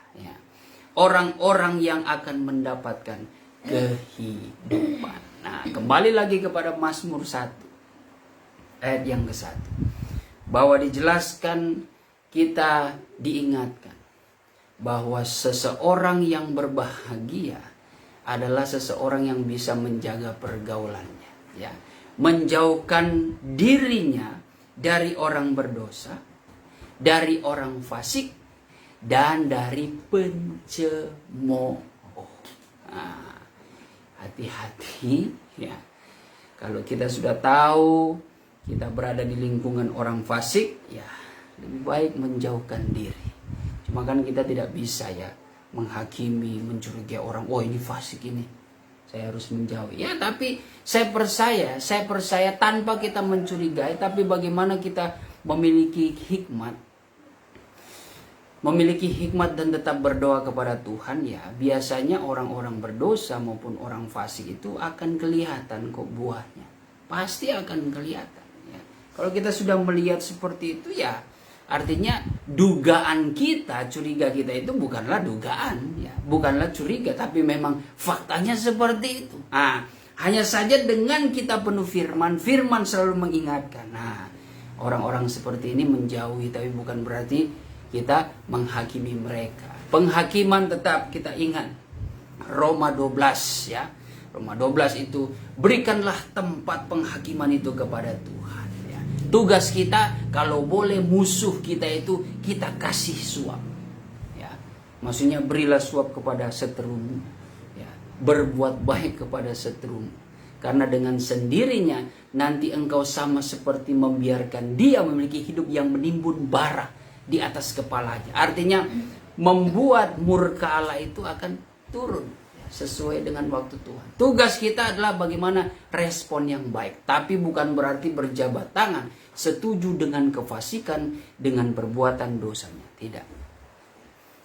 Orang-orang yang akan mendapatkan kehidupan. Nah, kembali lagi kepada Mazmur 1 ayat yang ke-1, bahwa dijelaskan, kita diingatkan bahwa seseorang yang berbahagia adalah seseorang yang bisa menjaga pergaulannya, ya, menjauhkan dirinya dari orang berdosa, dari orang fasik, dan dari pencemooh. Nah, hati-hati ya. Kalau kita sudah tahu kita berada di lingkungan orang fasik, ya lebih baik menjauhkan diri. Cuma kan kita tidak bisa ya menghakimi, mencurigai orang. Oh, ini fasik ini, saya harus menjauhi. Ya, tapi saya percaya tanpa kita mencurigai, tapi bagaimana kita memiliki hikmat dan tetap berdoa kepada Tuhan, ya biasanya orang-orang berdosa maupun orang fasik itu akan kelihatan kok buahnya. Pasti akan kelihatan ya. Kalau kita sudah melihat seperti itu, ya artinya dugaan kita, curiga kita itu bukanlah dugaan ya, bukanlah curiga, tapi memang faktanya seperti itu. Nah, hanya saja dengan kita penuh firman selalu mengingatkan. Nah, orang-orang seperti ini menjauhi, tapi bukan berarti kita menghakimi mereka. Penghakiman tetap kita ingat. Roma 12 ya. Roma 12 itu, berikanlah tempat penghakiman itu kepada Tuhan ya. Tugas kita, kalau boleh musuh kita itu kita kasih suap. Ya. Maksudnya berilah suap kepada seterumu. Ya. Berbuat baik kepada seterumu. Karena dengan sendirinya nanti engkau sama seperti membiarkan dia memiliki hidup yang menimbun bara di atas kepalanya. Artinya membuat murka Allah itu akan turun sesuai dengan waktu Tuhan. Tugas kita adalah bagaimana respon yang baik. Tapi bukan berarti berjabat tangan setuju dengan kefasikan, dengan perbuatan dosanya. Tidak.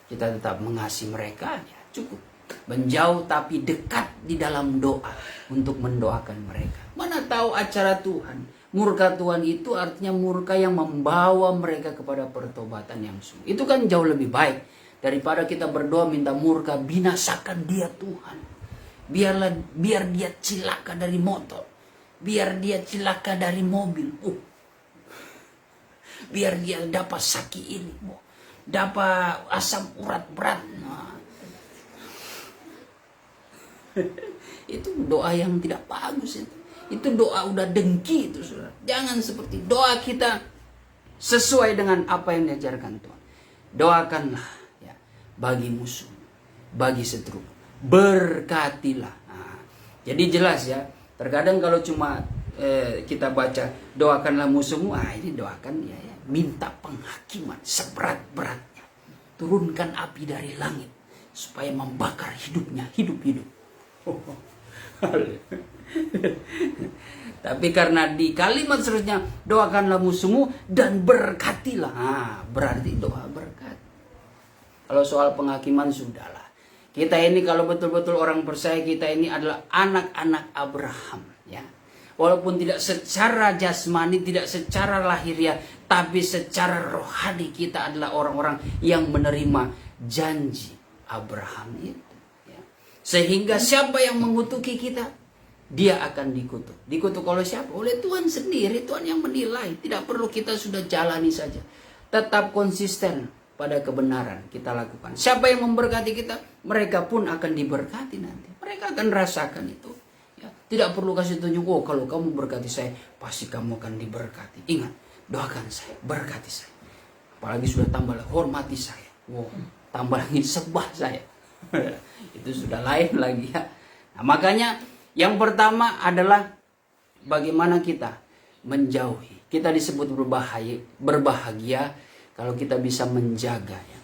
Kita tetap mengasihi mereka, ya cukup. Menjauh tapi dekat di dalam doa untuk mendoakan mereka. Mana tahu acara Tuhan, murka Tuhan itu artinya murka yang membawa mereka kepada pertobatan yang sungguh. Itu kan jauh lebih baik daripada kita berdoa minta murka, binasakan dia Tuhan. Biar dia cilaka dari motor, biar dia cilaka dari mobil, biar dia dapat sakit ini, dapat asam urat berat. Nah, itu doa yang tidak bagus itu. Itu doa udah dengki itu, saudara. Jangan seperti doa kita sesuai dengan apa yang diajarkan Tuhan. Doakanlah ya, bagi musuh, bagi seteru, berkatilah. Nah, jadi jelas ya. Terkadang kalau cuma kita baca doakanlah musuhmu, ini doakan ya, minta penghakiman seberat-beratnya. Turunkan api dari langit supaya membakar hidupnya, hidup-hidup. Tapi karena di kalimat seterusnya doakanlah musuhmu dan berkatilah, berarti doa berkat. Kalau soal penghakiman sudahlah. Kita ini kalau betul-betul orang percaya, kita ini adalah anak-anak Abraham ya. walaupun tidak secara jasmani, tidak secara lahiriah, tapi secara rohani kita adalah orang-orang yang menerima janji Abraham itu. Ya. Sehingga siapa yang mengutuki kita, dia akan dikutuk. Dikutuk oleh siapa? Oleh Tuhan sendiri. Tuhan yang menilai. Tidak perlu kita sudah jalani saja. Tetap konsisten pada kebenaran kita lakukan. Siapa yang memberkati kita, mereka pun akan diberkati nanti. Mereka akan rasakan itu. Ya. Tidak perlu kasih tunjuk, oh kalau kamu berkati saya, pasti kamu akan diberkati. Ingat, doakan saya, berkati saya. Apalagi sudah tambah hormati saya. Wow, tambah lagi sembah saya. Itu sudah lain lagi ya. Nah, makanya yang pertama adalah bagaimana kita menjauhi. Kita disebut berbahagia kalau kita bisa menjaga ya.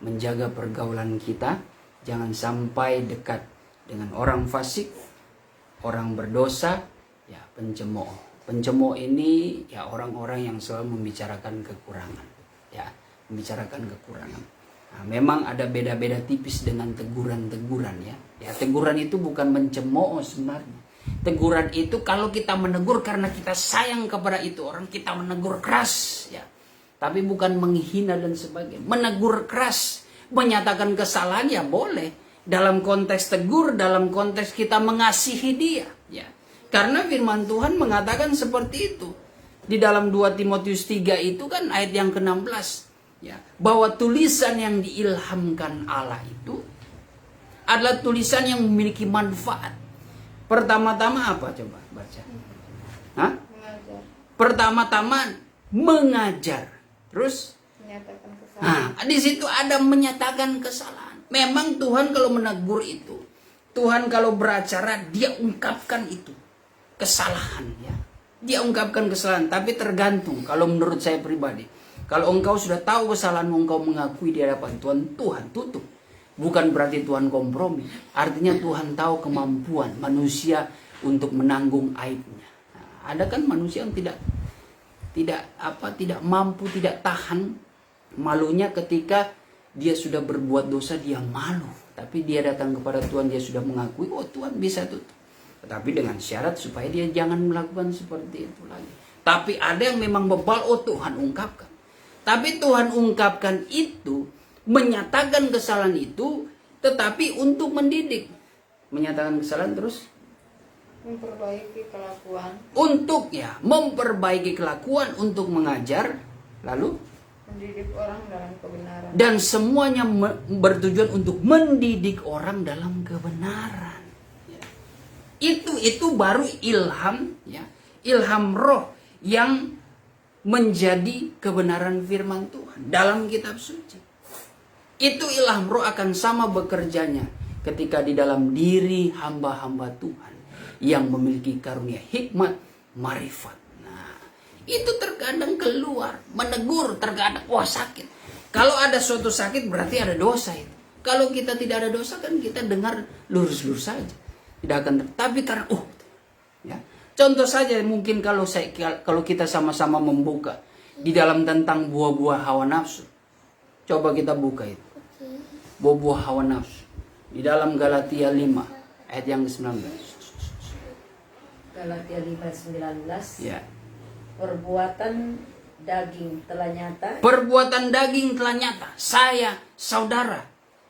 Menjaga pergaulan kita, jangan sampai dekat dengan orang fasik, orang berdosa, ya pencemooh. Pencemooh ini ya orang-orang yang selalu membicarakan kekurangan, ya, membicarakan kekurangan. Nah, memang ada beda-beda tipis dengan teguran-teguran ya. Ya, teguran itu bukan mencemooh sebenarnya. Teguran itu kalau kita menegur karena kita sayang kepada itu orang, kita menegur keras ya. Tapi bukan menghina dan sebagainya. Menegur keras, menyatakan kesalahan ya boleh. Dalam konteks tegur, dalam konteks kita mengasihi dia ya. Karena firman Tuhan mengatakan seperti itu. Di dalam 2 Timotius 3 itu kan ayat yang ke-16. Ya, bahwa tulisan yang diilhamkan Allah itu adalah tulisan yang memiliki manfaat. Pertama-tama apa coba baca? Hah? Mengajar. Pertama-tama mengajar. Terus? Menyatakan kesalahan. Nah, di situ ada menyatakan kesalahan. Memang Tuhan kalau menegur itu, Tuhan kalau beracara dia ungkapkan itu kesalahan ya. Dia ungkapkan kesalahan, tapi tergantung kalau menurut saya pribadi. Kalau engkau sudah tahu kesalahanmu, engkau mengakui di hadapan Tuhan, Tuhan tutup. Bukan berarti Tuhan kompromi. Artinya Tuhan tahu kemampuan manusia untuk menanggung aibnya. Nah, ada kan manusia yang tidak mampu, tidak tahan malunya ketika dia sudah berbuat dosa, dia malu. Tapi dia datang kepada Tuhan, dia sudah mengakui, oh Tuhan bisa tutup. Tetapi dengan syarat supaya dia jangan melakukan seperti itu lagi. Tapi ada yang memang bebal, oh Tuhan ungkapkan. Tapi Tuhan ungkapkan itu, menyatakan kesalahan itu, tetapi untuk mendidik. Menyatakan kesalahan terus? Memperbaiki kelakuan. Untuk ya, memperbaiki kelakuan, untuk mengajar, lalu? Mendidik orang dalam kebenaran. Dan semuanya bertujuan untuk mendidik orang dalam kebenaran. Ya. Itu baru ilham, ya, ilham roh yang menjadi kebenaran firman Tuhan dalam kitab suci. Itu ilham roh akan sama bekerjanya ketika di dalam diri hamba-hamba Tuhan yang memiliki karunia hikmat, marifat. Nah, itu terkadang keluar, menegur, terkadang wah sakit. Kalau ada suatu sakit berarti ada dosa itu. Kalau kita tidak ada dosa kan kita dengar lurus-lurus saja. Tidak akan, tapi karena ya. Contoh saja mungkin kalau kita sama-sama membuka di dalam tentang buah-buah hawa nafsu. Coba kita buka itu. Buah-buah hawa nafsu. Di dalam Galatia 5 ayat yang ke-19. Galatia 5:19. Ya. Perbuatan daging telah nyata. Perbuatan daging telah nyata. Saya, saudara,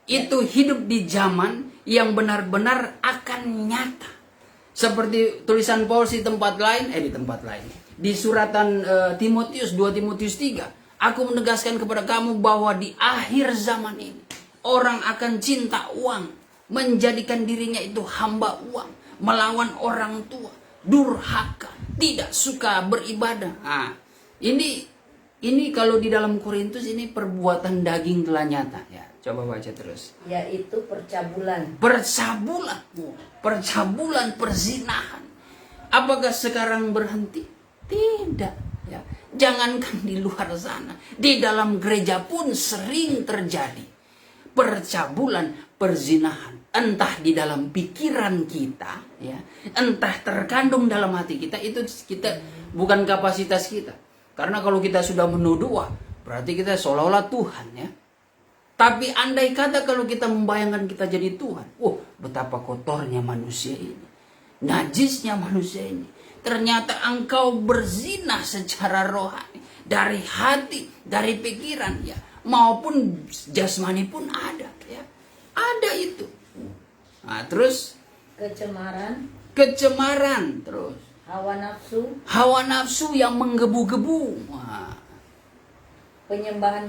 itu hidup di zaman yang benar-benar akan nyata. Seperti tulisan Paulus di tempat lain. Di suratan Timotius, 2 Timotius 3. Aku menegaskan kepada kamu bahwa di akhir zaman ini, orang akan cinta uang. Menjadikan dirinya itu hamba uang. Melawan orang tua. Durhaka. Tidak suka beribadah. Nah, ini kalau di dalam Korintus ini perbuatan daging telah nyata. Ya, coba baca terus. Yaitu percabulan. Percabulan, perzinahan. Apakah sekarang berhenti? Tidak. Ya. Jangankan di luar sana, di dalam gereja pun sering terjadi percabulan, perzinahan. Entah di dalam pikiran kita, ya, entah terkandung dalam hati kita. Itu kita bukan kapasitas kita. Karena kalau kita sudah menuduh, wah, berarti kita seolah-olah Tuhan, ya. Tapi andai kata kalau kita membayangkan kita jadi Tuhan, betapa kotornya manusia ini, najisnya manusia ini, ternyata engkau berzina secara rohani, dari hati, dari pikiran, ya, maupun jasmani pun ada, ya, ada itu. Nah, terus kecemaran, terus hawa nafsu yang menggebu-gebu. Wah. Penyembahan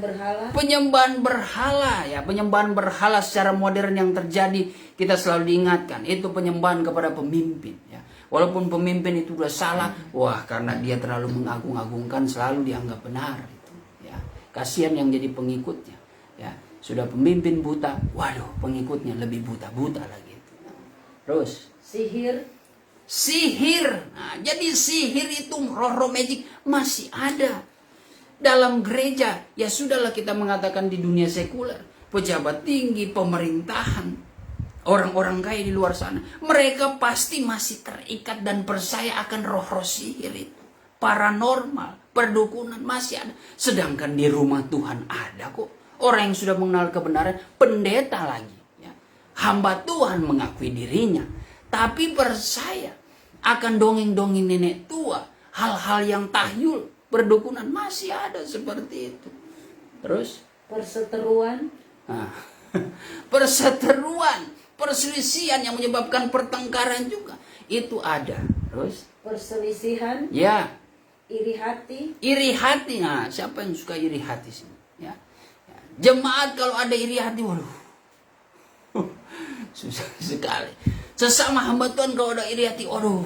berhala, ya, penyembahan berhala secara modern yang terjadi, kita selalu diingatkan itu penyembahan kepada pemimpin, ya. Walaupun pemimpin itu sudah salah, wah, karena dia terlalu mengagung-agungkan selalu dianggap benar itu, ya. Kasihan yang jadi pengikutnya, ya. Sudah pemimpin buta, waduh, pengikutnya lebih buta-buta lagi itu. Terus sihir. Nah, jadi sihir itu roh-roh magic masih ada dalam gereja. Ya sudahlah, kita mengatakan di dunia sekuler, pejabat tinggi, pemerintahan, orang-orang kaya di luar sana, mereka pasti masih terikat dan percaya akan roh-roh sihir itu. Paranormal, perdukunan masih ada. Sedangkan di rumah Tuhan ada kok orang yang sudah mengenal kebenaran, pendeta lagi, ya. Hamba Tuhan mengakui dirinya, tapi percaya akan dongeng-dongeng nenek tua, hal-hal yang tahyul, perdukunan masih ada seperti itu. Terus perseteruan, perselisihan yang menyebabkan pertengkaran juga itu ada. Terus perselisihan, ya, iri hati. Nah, siapa yang suka iri hati sih? Ya. Jemaat kalau ada iri hati, waduh, susah sekali. Sesama hamba Tuhan kalau ada iri hati, waduh,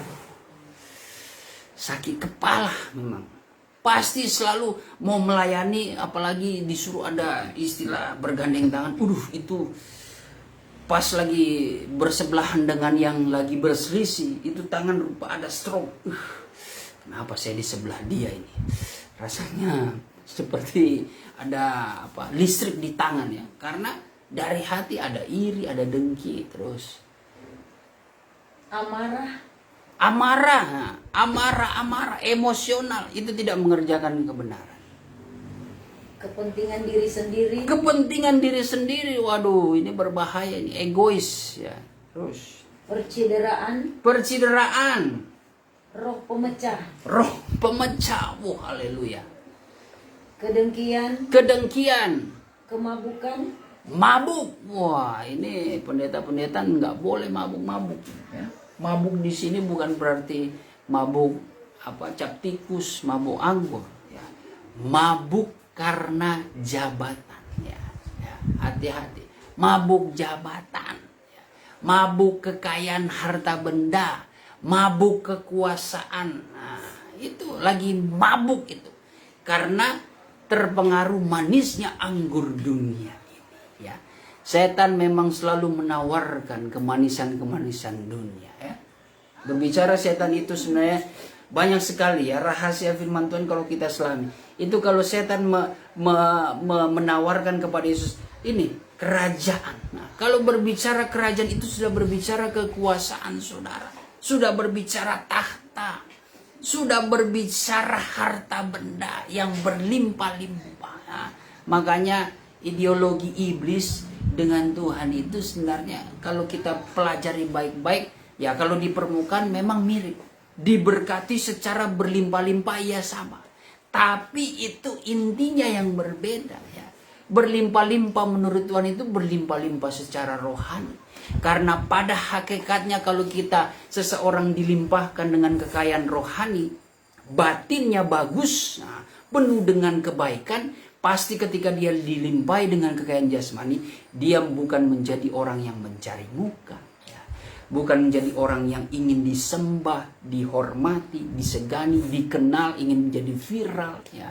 sakit kepala memang. Pasti selalu mau melayani, apalagi disuruh ada istilah bergandeng tangan. Itu pas lagi bersebelahan dengan yang lagi berselisih, itu tangan rupa ada stroke. Kenapa saya di sebelah dia ini? Rasanya seperti ada listrik di tangan, ya. Karena dari hati ada iri, ada dengki, terus amarah, emosional, itu tidak mengerjakan kebenaran. Kepentingan diri sendiri, waduh, ini berbahaya, ini egois, ya. Terus percideraan, roh pemecah, wah, haleluya. Kedengkian, mabuk, wah, ini pendeta-pendeta nggak boleh mabuk, ya. Mabuk di sini bukan berarti mabuk cap tikus, mabuk anggur, ya. Mabuk karena jabatan, ya. Hati-hati, mabuk jabatan, ya. Mabuk kekayaan harta benda, mabuk kekuasaan. Nah, itu lagi mabuk itu karena terpengaruh manisnya anggur dunia ini, ya. Setan memang selalu menawarkan kemanisan-kemanisan dunia, ya. Berbicara setan itu sebenarnya banyak sekali, ya, rahasia firman Tuhan kalau kita selami. Itu kalau setan menawarkan kepada Yesus ini kerajaan. Nah, kalau berbicara kerajaan itu sudah berbicara kekuasaan, saudara. Sudah berbicara tahta. Sudah berbicara harta benda yang berlimpah-limpah. Nah, makanya ideologi iblis dengan Tuhan itu sebenarnya kalau kita pelajari baik-baik, ya, kalau di permukaan memang mirip. Diberkati secara berlimpah-limpah, ya, sama. Tapi itu intinya yang berbeda, ya. Berlimpah-limpah menurut Tuhan itu berlimpah-limpah secara rohani. Karena pada hakikatnya kalau kita seseorang dilimpahkan dengan kekayaan rohani, batinnya bagus, nah, penuh dengan kebaikan, pasti ketika dia dilimpahi dengan kekayaan jasmani, dia bukan menjadi orang yang mencari muka, ya. Bukan menjadi orang yang ingin disembah, dihormati, disegani, dikenal, ingin menjadi viral, ya.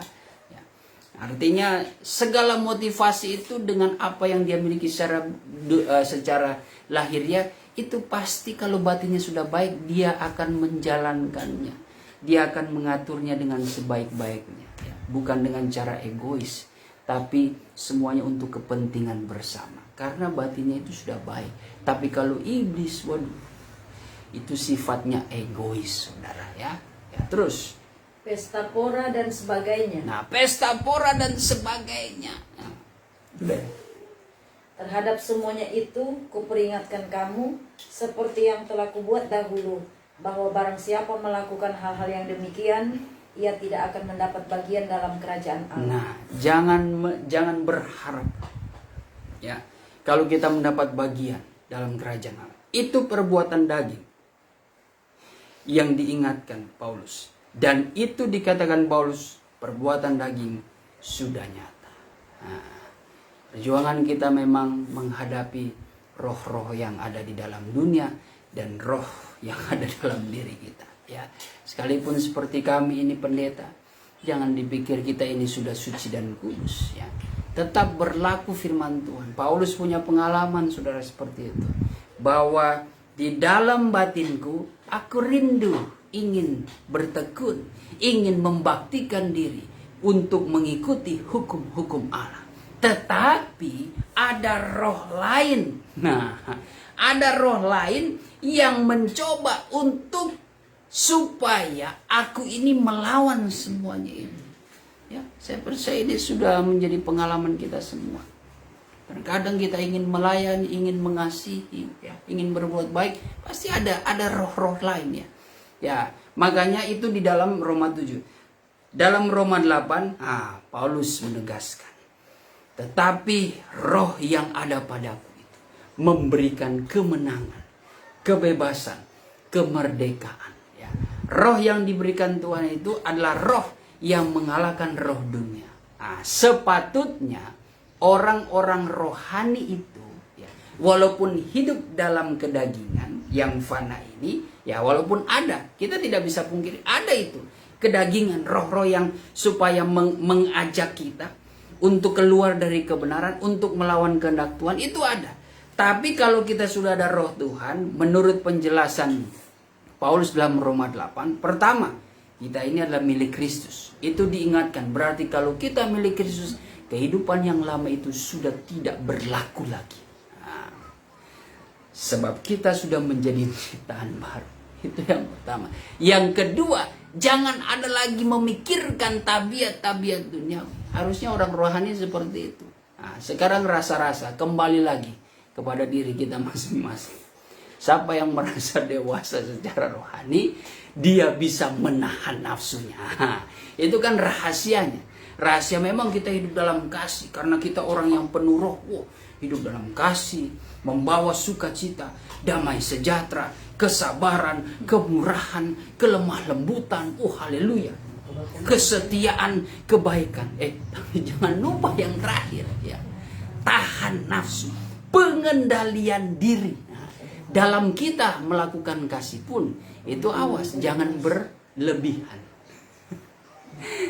Artinya segala motivasi itu dengan apa yang dia miliki secara lahiriah, itu pasti kalau batinnya sudah baik, dia akan menjalankannya. Dia akan mengaturnya dengan sebaik-baiknya, ya. Bukan dengan cara egois, tapi semuanya untuk kepentingan bersama. Karena batinnya itu sudah baik. Tapi kalau iblis, waduh, itu sifatnya egois, saudara, ya. Terus pesta pora dan sebagainya. Nah, pesta pora dan sebagainya. Nah, terhadap semuanya itu kuperingatkan kamu seperti yang telah kubuat dahulu, bahwa barang siapa melakukan hal-hal yang demikian, ia tidak akan mendapat bagian dalam kerajaan Allah. Nah, jangan berharap ya kalau kita mendapat bagian dalam kerajaan Allah. Itu perbuatan daging yang diingatkan Paulus. Dan itu dikatakan Paulus, perbuatan daging sudah nyata. Nah, perjuangan kita memang menghadapi roh-roh yang ada di dalam dunia dan roh yang ada dalam diri kita. Ya, sekalipun seperti kami ini pendeta, jangan dipikir kita ini sudah suci dan kudus. Ya, tetap berlaku firman Tuhan. Paulus punya pengalaman, saudara, seperti itu, bahwa di dalam batinku aku rindu, ingin bertekun, ingin membaktikan diri untuk mengikuti hukum-hukum Allah. Tetapi ada roh lain. Nah, ada roh lain yang mencoba untuk supaya aku ini melawan semuanya ini. Ya, saya percaya ini sudah menjadi pengalaman kita semua. Terkadang kita ingin melayani, ingin mengasihi, ya, ingin berbuat baik, pasti ada roh-roh lain ya. Ya, makanya itu di dalam Roma 7. Dalam Roma 8, Paulus menegaskan. Tetapi roh yang ada padaku itu memberikan kemenangan, kebebasan, kemerdekaan. Ya. Roh yang diberikan Tuhan itu adalah roh yang mengalahkan roh dunia. Sepatutnya orang-orang rohani itu, ya, walaupun hidup dalam kedagingan yang fana ini, ya walaupun ada, kita tidak bisa pungkiri, ada itu kedagingan, roh-roh yang supaya mengajak kita untuk keluar dari kebenaran, untuk melawan kehendak Tuhan, itu ada. Tapi kalau kita sudah ada roh Tuhan, menurut penjelasan Paulus dalam Roma 8, pertama, kita ini adalah milik Kristus. Itu diingatkan, berarti kalau kita milik Kristus, kehidupan yang lama itu sudah tidak berlaku lagi. Sebab kita sudah menjadi ciptaan baru. Itu yang pertama. Yang kedua, jangan ada lagi memikirkan tabiat-tabiat dunia. Harusnya orang rohani seperti itu. Sekarang rasa-rasa, kembali lagi kepada diri kita masing-masing. Siapa yang merasa dewasa secara rohani, dia bisa menahan nafsunya. Itu kan rahasianya. Rahasia memang kita hidup dalam kasih, karena kita orang yang penuh roh. Hidup dalam kasih, membawa sukacita, damai sejahtera, kesabaran, kemurahan, kelemah lembutan. Haleluya. Kesetiaan, kebaikan. Tapi jangan lupa yang terakhir, ya. Tahan nafsu, pengendalian diri. Dalam kita melakukan kasih pun, itu awas, jangan berlebihan.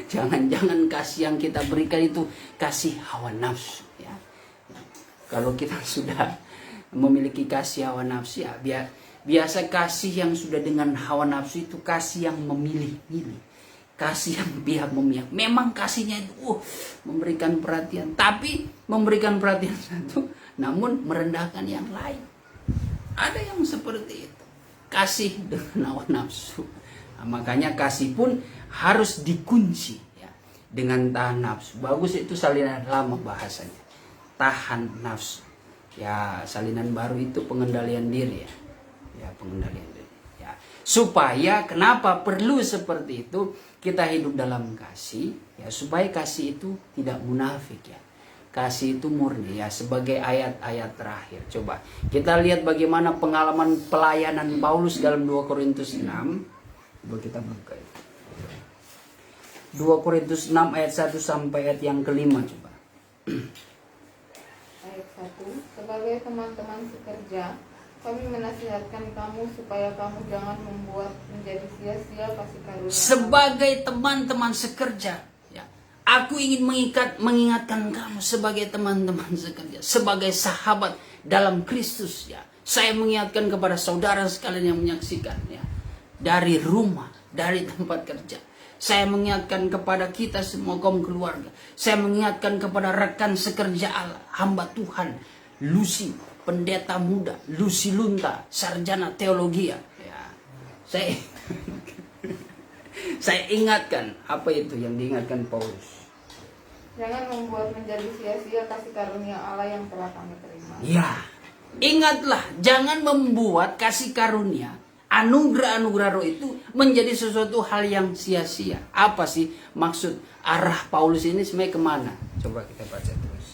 Jangan kasih yang kita berikan itu kasih hawa nafsu, ya. Kalau kita sudah memiliki kasih hawa nafsu, ya biasa kasih yang sudah dengan hawa nafsu itu kasih yang memilih-milih, kasih yang pihak memihak. Memang kasihnya itu memberikan perhatian, tapi memberikan perhatian satu, namun merendahkan yang lain. Ada yang seperti itu, kasih dengan hawa nafsu. Makanya kasih pun harus dikunci, ya, dengan tahan nafsu. Bagus itu salinan lama bahasanya, tahan nafsu. Ya, salinan baru itu pengendalian diri, ya. Ya, pengendalian diri. Ya. Supaya kenapa perlu seperti itu? Kita hidup dalam kasih, ya, supaya kasih itu tidak munafik, ya. Kasih itu murni, ya, sebagai ayat-ayat terakhir. Coba kita lihat bagaimana pengalaman pelayanan Paulus dalam 2 Korintus 6. Coba kita buka. 2 Korintus 6 ayat 1 sampai ayat yang kelima, coba. Ayat 1, sebagai teman-teman sekerja, kami menasihatkan kamu supaya kamu jangan membuat menjadi sia-sia kasih karunia. Sebagai teman-teman sekerja, ya, aku ingin mengingatkan kamu sebagai teman-teman sekerja, sebagai sahabat dalam Kristus, ya. Saya mengingatkan kepada saudara sekalian yang menyaksikan, ya, dari rumah, dari tempat kerja. Saya mengingatkan kepada kita semua kaum keluarga. Saya mengingatkan kepada rekan sekerja Allah, hamba Tuhan, Lucy, pendeta muda, Lucy Lunta, sarjana teologi. Ya. Saya ingatkan, apa itu yang diingatkan Paulus? Jangan membuat menjadi sia-sia kasih karunia Allah yang telah kami terima. Ya, ingatlah, jangan membuat kasih karunia anugerah-anugerah roh itu menjadi sesuatu hal yang sia-sia. Apa sih maksud arah Paulus ini sebenarnya kemana? Coba kita baca terus.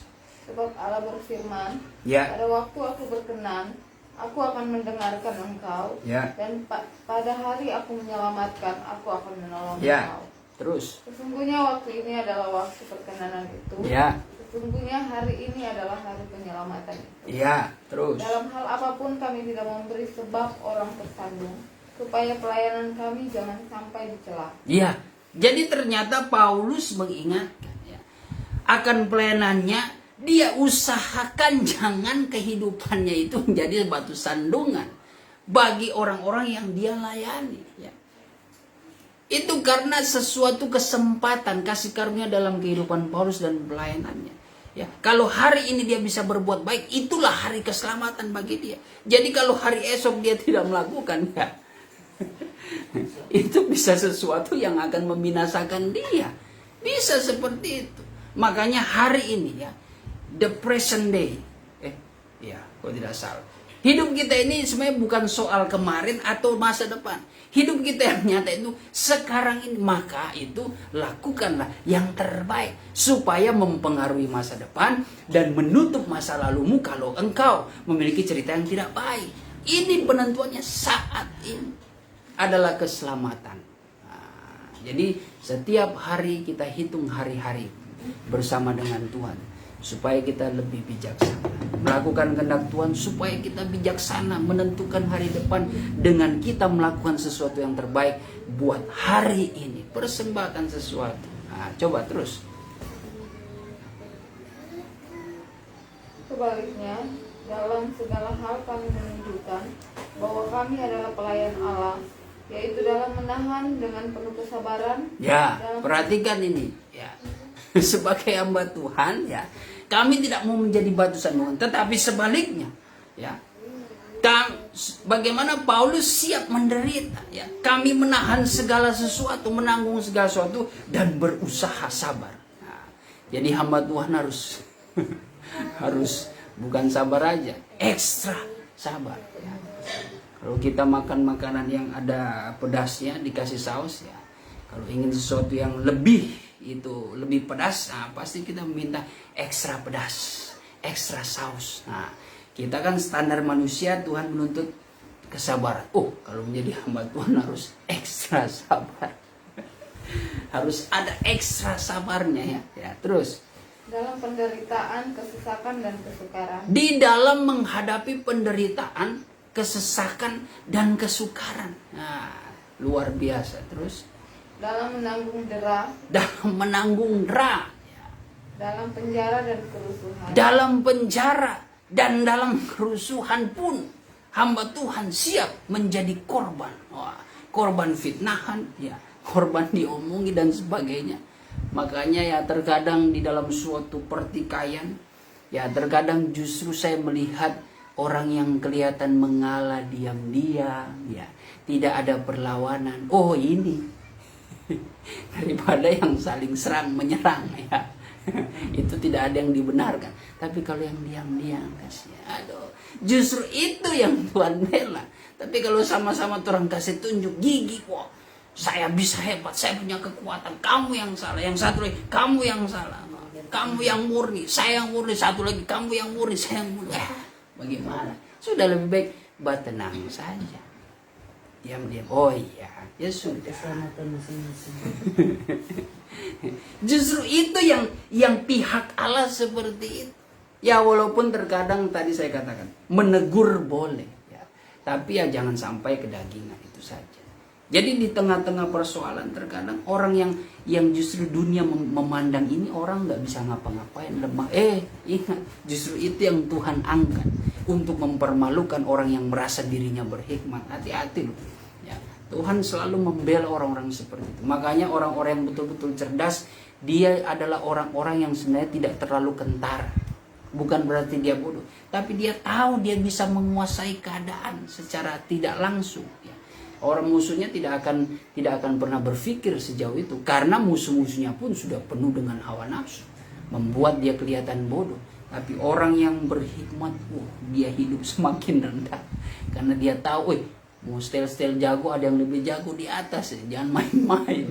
Sebab Allah berfirman, Ya. pada waktu aku berkenan, aku akan mendengarkan engkau, Ya. dan pada hari aku menyelamatkan, aku akan menolong Ya. engkau. Terus. Sesungguhnya waktu ini adalah waktu perkenanan itu. Ya. Sesungguhnya hari ini adalah hari penyelamatan itu. Ya. Terus. Dalam hal apapun kami tidak memberi sebab orang tersandung, supaya pelayanan kami jangan sampai dicela. Ya. Jadi ternyata Paulus mengingatkan ya, akan pelayanannya. Dia usahakan jangan kehidupannya itu menjadi batu sandungan bagi orang-orang yang dia layani. Ya. Itu karena sesuatu kesempatan kasih karunia dalam kehidupan Paulus dan pelayanannya. Ya, kalau hari ini dia bisa berbuat baik, itulah hari keselamatan bagi dia. Jadi kalau hari esok dia tidak melakukan, ya, itu bisa sesuatu yang akan membinasakan dia. Bisa seperti itu. Makanya hari ini ya, the present day. Kok tidak salah. Hidup kita ini sebenarnya bukan soal kemarin atau masa depan. Hidup kita yang nyata itu sekarang ini. Maka itu lakukanlah yang terbaik supaya mempengaruhi masa depan dan menutup masa lalumu kalau engkau memiliki cerita yang tidak baik. Ini penentuannya saat ini adalah keselamatan. Nah, jadi setiap hari kita hitung hari-hari bersama dengan Tuhan supaya kita lebih bijaksana melakukan kehendak Tuhan, supaya kita bijaksana menentukan hari depan dengan kita melakukan sesuatu yang terbaik buat hari ini, persembahkan sesuatu. Nah, coba terus. Sebaliknya, dalam segala hal kami menunjukkan bahwa kami adalah pelayan Allah, yaitu dalam menahan dengan penuh kesabaran. Ya, perhatikan ini. Ya, sebagai hamba Tuhan, ya, kami tidak mau menjadi batu sandungan, tetapi sebaliknya, ya, bagaimana Paulus siap menderita, ya, kami menahan segala sesuatu, menanggung segala sesuatu, dan berusaha sabar. Nah, jadi hamba Tuhan harus harus bukan sabar aja, ekstra sabar. Ya. Kalau kita makan makanan yang ada pedasnya, dikasih saus, ya, kalau ingin sesuatu yang lebih pedas, nah, pasti kita meminta ekstra pedas, ekstra saus. Nah, kita kan standar manusia, Tuhan menuntut kesabaran. Kalau menjadi hamba Tuhan harus ekstra sabar. Harus ada ekstra sabarnya, ya. Ya, terus. Dalam penderitaan, kesesakan, dan kesukaran. Di dalam menghadapi penderitaan, kesesakan, dan kesukaran. Nah, luar biasa. Terus. Dalam menanggung dera. Dalam menanggung dera. Dalam penjara dan kerusuhan. Dalam penjara dan dalam kerusuhan pun hamba Tuhan siap menjadi korban. Korban fitnahan, ya, korban diomongi dan sebagainya. Makanya ya terkadang di dalam suatu pertikaian, ya terkadang justru saya melihat orang yang kelihatan mengalah diam-diam, ya, tidak ada perlawanan. Ini daripada yang saling serang menyerang, ya. Itu tidak ada yang dibenarkan. Tapi kalau yang diam-diam, kasihan, justru itu yang Tuhan bela. Tapi kalau sama-sama orang kasih tunjuk gigi, saya bisa hebat, saya punya kekuatan, kamu yang salah, yang satu lagi kamu yang salah, kamu yang murni, saya yang murni, satu lagi kamu yang murni, saya yang murni. Bagaimana? Sudah lebih baik tenang saja, diam-diam. Ya sudah. Justru itu yang pihak Allah seperti itu. Ya walaupun terkadang tadi saya katakan menegur boleh, ya, tapi ya jangan sampai kedagingan, itu saja. Jadi di tengah-tengah persoalan terkadang orang yang justru dunia memandang ini orang nggak bisa ngapa-ngapain, lemah. Ingat, justru itu yang Tuhan angkat untuk mempermalukan orang yang merasa dirinya berhikmat. Hati-hati loh. Tuhan selalu membela orang-orang seperti itu. Makanya orang-orang yang betul-betul cerdas, dia adalah orang-orang yang sebenarnya tidak terlalu kentara. Bukan berarti dia bodoh, tapi dia tahu dia bisa menguasai keadaan secara tidak langsung. Ya. Orang musuhnya tidak akan pernah berpikir sejauh itu, karena musuh-musuhnya pun sudah penuh dengan hawa nafsu, membuat dia kelihatan bodoh. Tapi orang yang berhikmat, dia hidup semakin rendah, karena dia tahu, Mau setel jago, ada yang lebih jago di atas, jangan main-main.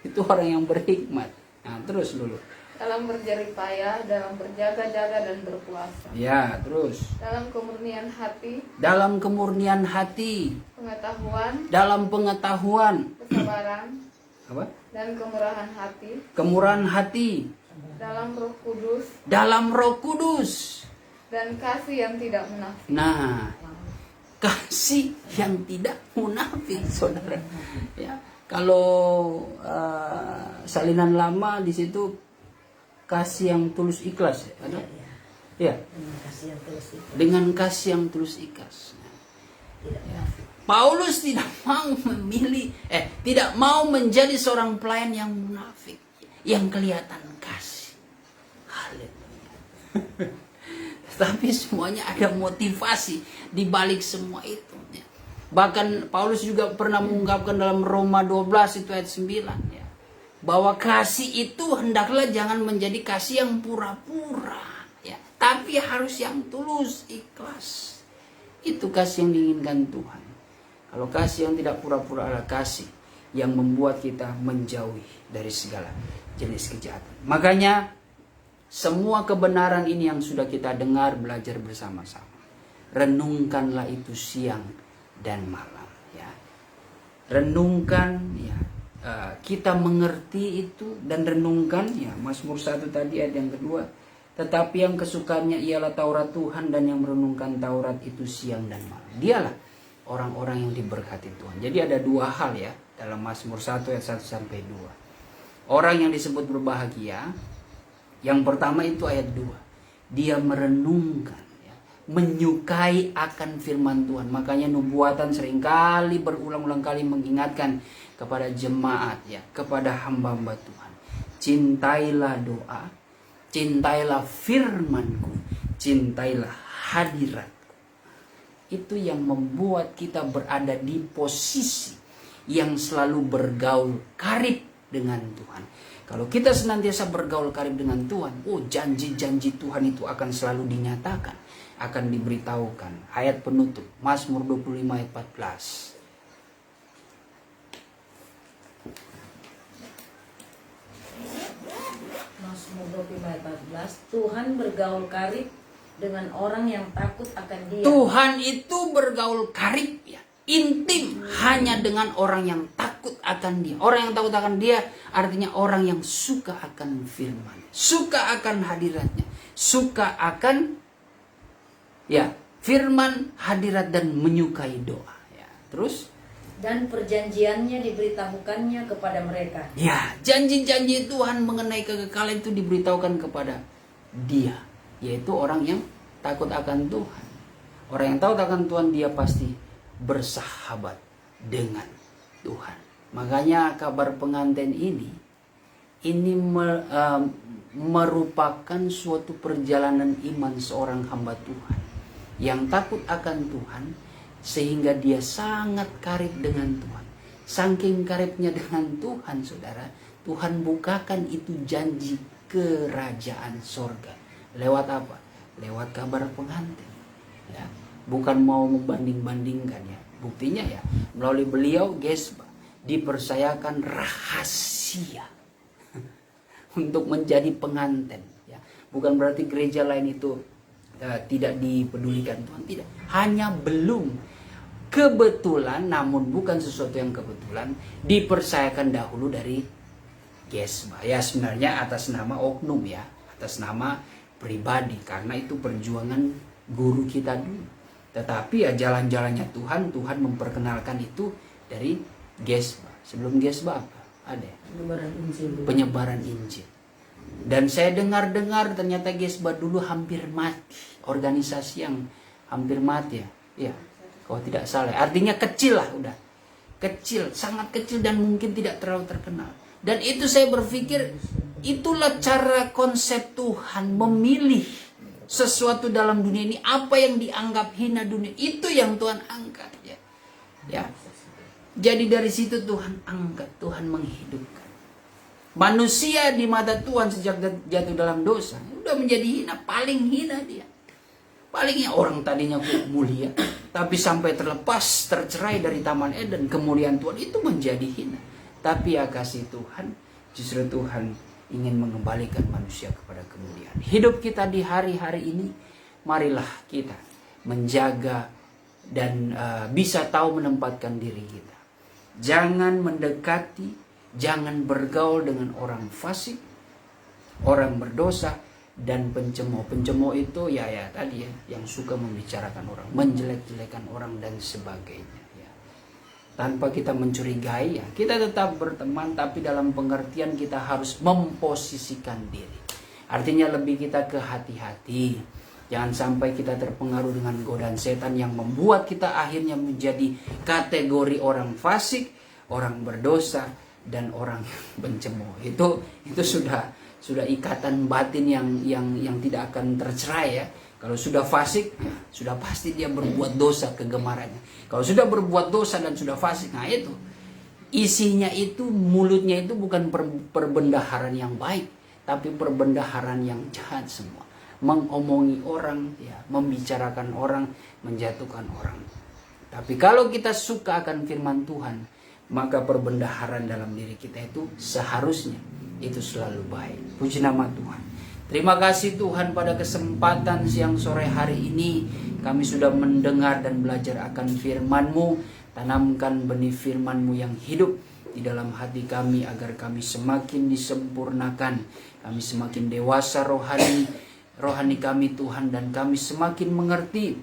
Itu orang yang berhikmat. Nah, terus dulu. Dalam berjerih payah, dalam berjaga-jaga dan berpuasa. Ya, terus. Dalam kemurnian hati, Dalam kemurnian hati, pengetahuan, dalam pengetahuan, kesabaran, apa? dan kemurahan hati, Kemurahan hati, dalam Roh Kudus, dalam Roh Kudus. dan kasih yang tidak munafik. Nah, kasih yang tidak munafik, saudara. Ya, kalau salinan lama di situ kasih yang tulus ikhlas, ya, ada? Ya. Dengan kasih yang tulus ikhlas. Ya. Paulus tidak mau tidak mau menjadi seorang pelayan yang munafik, yang kelihatan kasih. Haleluya. Tapi semuanya ada motivasi di balik semua itu. Ya. Bahkan Paulus juga pernah mengungkapkan dalam Roma 12 itu ayat 9. Ya. Bahwa kasih itu hendaklah jangan menjadi kasih yang pura-pura. Ya. Tapi harus yang tulus, ikhlas. Itu kasih yang diinginkan Tuhan. Kalau kasih yang tidak pura-pura adalah kasih yang membuat kita menjauhi dari segala jenis kejahatan. Makanya semua kebenaran ini yang sudah kita dengar, belajar bersama-sama, renungkanlah itu siang dan malam. Ya. Renungkan, ya, kita mengerti itu dan renungkan. Ya, Mazmur 1 tadi ayat yang kedua. Tetapi yang kesukaannya ialah Taurat Tuhan, dan yang merenungkan Taurat itu siang dan malam. Dialah orang-orang yang diberkati Tuhan. Jadi ada dua hal ya dalam Mazmur 1 ayat 1 sampai 2. Orang yang disebut berbahagia, yang pertama itu ayat 2. Dia merenungkan, ya, menyukai akan firman Tuhan. Makanya nubuatan seringkali berulang-ulang kali mengingatkan kepada jemaat, ya, kepada hamba-hamba Tuhan. Cintailah doa, cintailah firman-Ku, cintailah hadirat. Itu yang membuat kita berada di posisi yang selalu bergaul karib dengan Tuhan. Kalau kita senantiasa bergaul karib dengan Tuhan, janji-janji Tuhan itu akan selalu dinyatakan, akan diberitahukan. Ayat penutup, Mazmur 25 ayat 14. Mazmur 25 ayat 14, Tuhan bergaul karib dengan orang yang takut akan Dia. Tuhan itu bergaul karib, ya, intim hanya dengan orang yang takut akan Dia. Orang yang takut akan Dia artinya orang yang suka akan firman, suka akan hadiratnya, suka akan, ya, firman, hadirat, dan menyukai doa. Ya, terus Dan perjanjiannya diberitahukannya kepada mereka. ya, janji-janji Tuhan mengenai kekekalan itu diberitahukan kepada dia, yaitu orang yang takut akan Tuhan. Orang yang takut akan Tuhan, dia pasti bersahabat dengan Tuhan. Makanya kabar pengantin ini merupakan suatu perjalanan iman seorang hamba Tuhan yang takut akan Tuhan, sehingga dia sangat karib dengan Tuhan. Saking karibnya dengan Tuhan, saudara, Tuhan bukakan itu janji kerajaan sorga. Lewat apa? Lewat kabar pengantin. Ya. Bukan mau membanding-bandingkan, ya. Buktinya, ya, melalui beliau Gesba dipercayakan rahasia untuk menjadi pengantin. Ya. Bukan berarti gereja lain itu tidak dipedulikan Tuhan, tidak. Hanya belum kebetulan, namun bukan sesuatu yang kebetulan, dipercayakan dahulu dari Gesba. Ya, sebenarnya atas nama oknum, ya, atas nama pribadi, karena itu perjuangan guru kita dulu. Tetapi ya jalan-jalannya Tuhan memperkenalkan itu dari Gesba. Sebelum Gesba apa? Ada penyebaran Injil. Dan saya dengar ternyata Gesba dulu hampir mati, organisasi yang hampir mati, ya. Ya, kalau tidak salah. Artinya kecil lah, udah. Kecil, sangat kecil, dan mungkin tidak terlalu terkenal. Dan itu saya berpikir itulah cara konsep Tuhan memilih sesuatu dalam dunia ini. Apa yang dianggap hina dunia, itu yang Tuhan angkat, ya. Ya. Jadi dari situ Tuhan angkat, Tuhan menghidupkan. Manusia di mata Tuhan sejak jatuh dalam dosa udah menjadi hina, paling hina dia. Palingnya orang tadinya mulia, tapi sampai terlepas, tercerai dari Taman Eden, kemuliaan Tuhan itu menjadi hina. Tapi ya kasih Tuhan, justru Tuhan ingin mengembalikan manusia kepada kemuliaan. Hidup kita di hari-hari ini, marilah kita menjaga dan bisa tahu menempatkan diri kita. Jangan mendekati, jangan bergaul dengan orang fasik, orang berdosa, dan pencemooh. Pencemooh itu ya tadi ya, yang suka membicarakan orang, menjelek-jelekan orang dan sebagainya. Ya. Tanpa kita mencurigai, ya kita tetap berteman, tapi dalam pengertian kita harus memposisikan diri. Artinya lebih kita ke hati-hati. Jangan sampai kita terpengaruh dengan godaan setan yang membuat kita akhirnya menjadi kategori orang fasik, orang berdosa, dan orang pencemooh. Itu sudah ikatan batin yang tidak akan tercerai ya. Kalau sudah fasik, sudah pasti dia berbuat dosa kegemarannya. Kalau sudah berbuat dosa dan sudah fasik, nah itu isinya itu, mulutnya itu bukan perbendaharaan yang baik, tapi perbendaharaan yang jahat semua. Mengomongi orang, ya, membicarakan orang, menjatuhkan orang. Tapi kalau kita suka akan firman Tuhan, maka perbendaharaan dalam diri kita itu seharusnya itu selalu baik. Puji nama Tuhan. Terima kasih Tuhan, pada kesempatan siang sore hari ini kami sudah mendengar dan belajar akan firman-Mu. Tanamkan benih firman-Mu yang hidup di dalam hati kami agar kami semakin disempurnakan. Kami semakin dewasa rohani kami Tuhan, dan kami semakin mengerti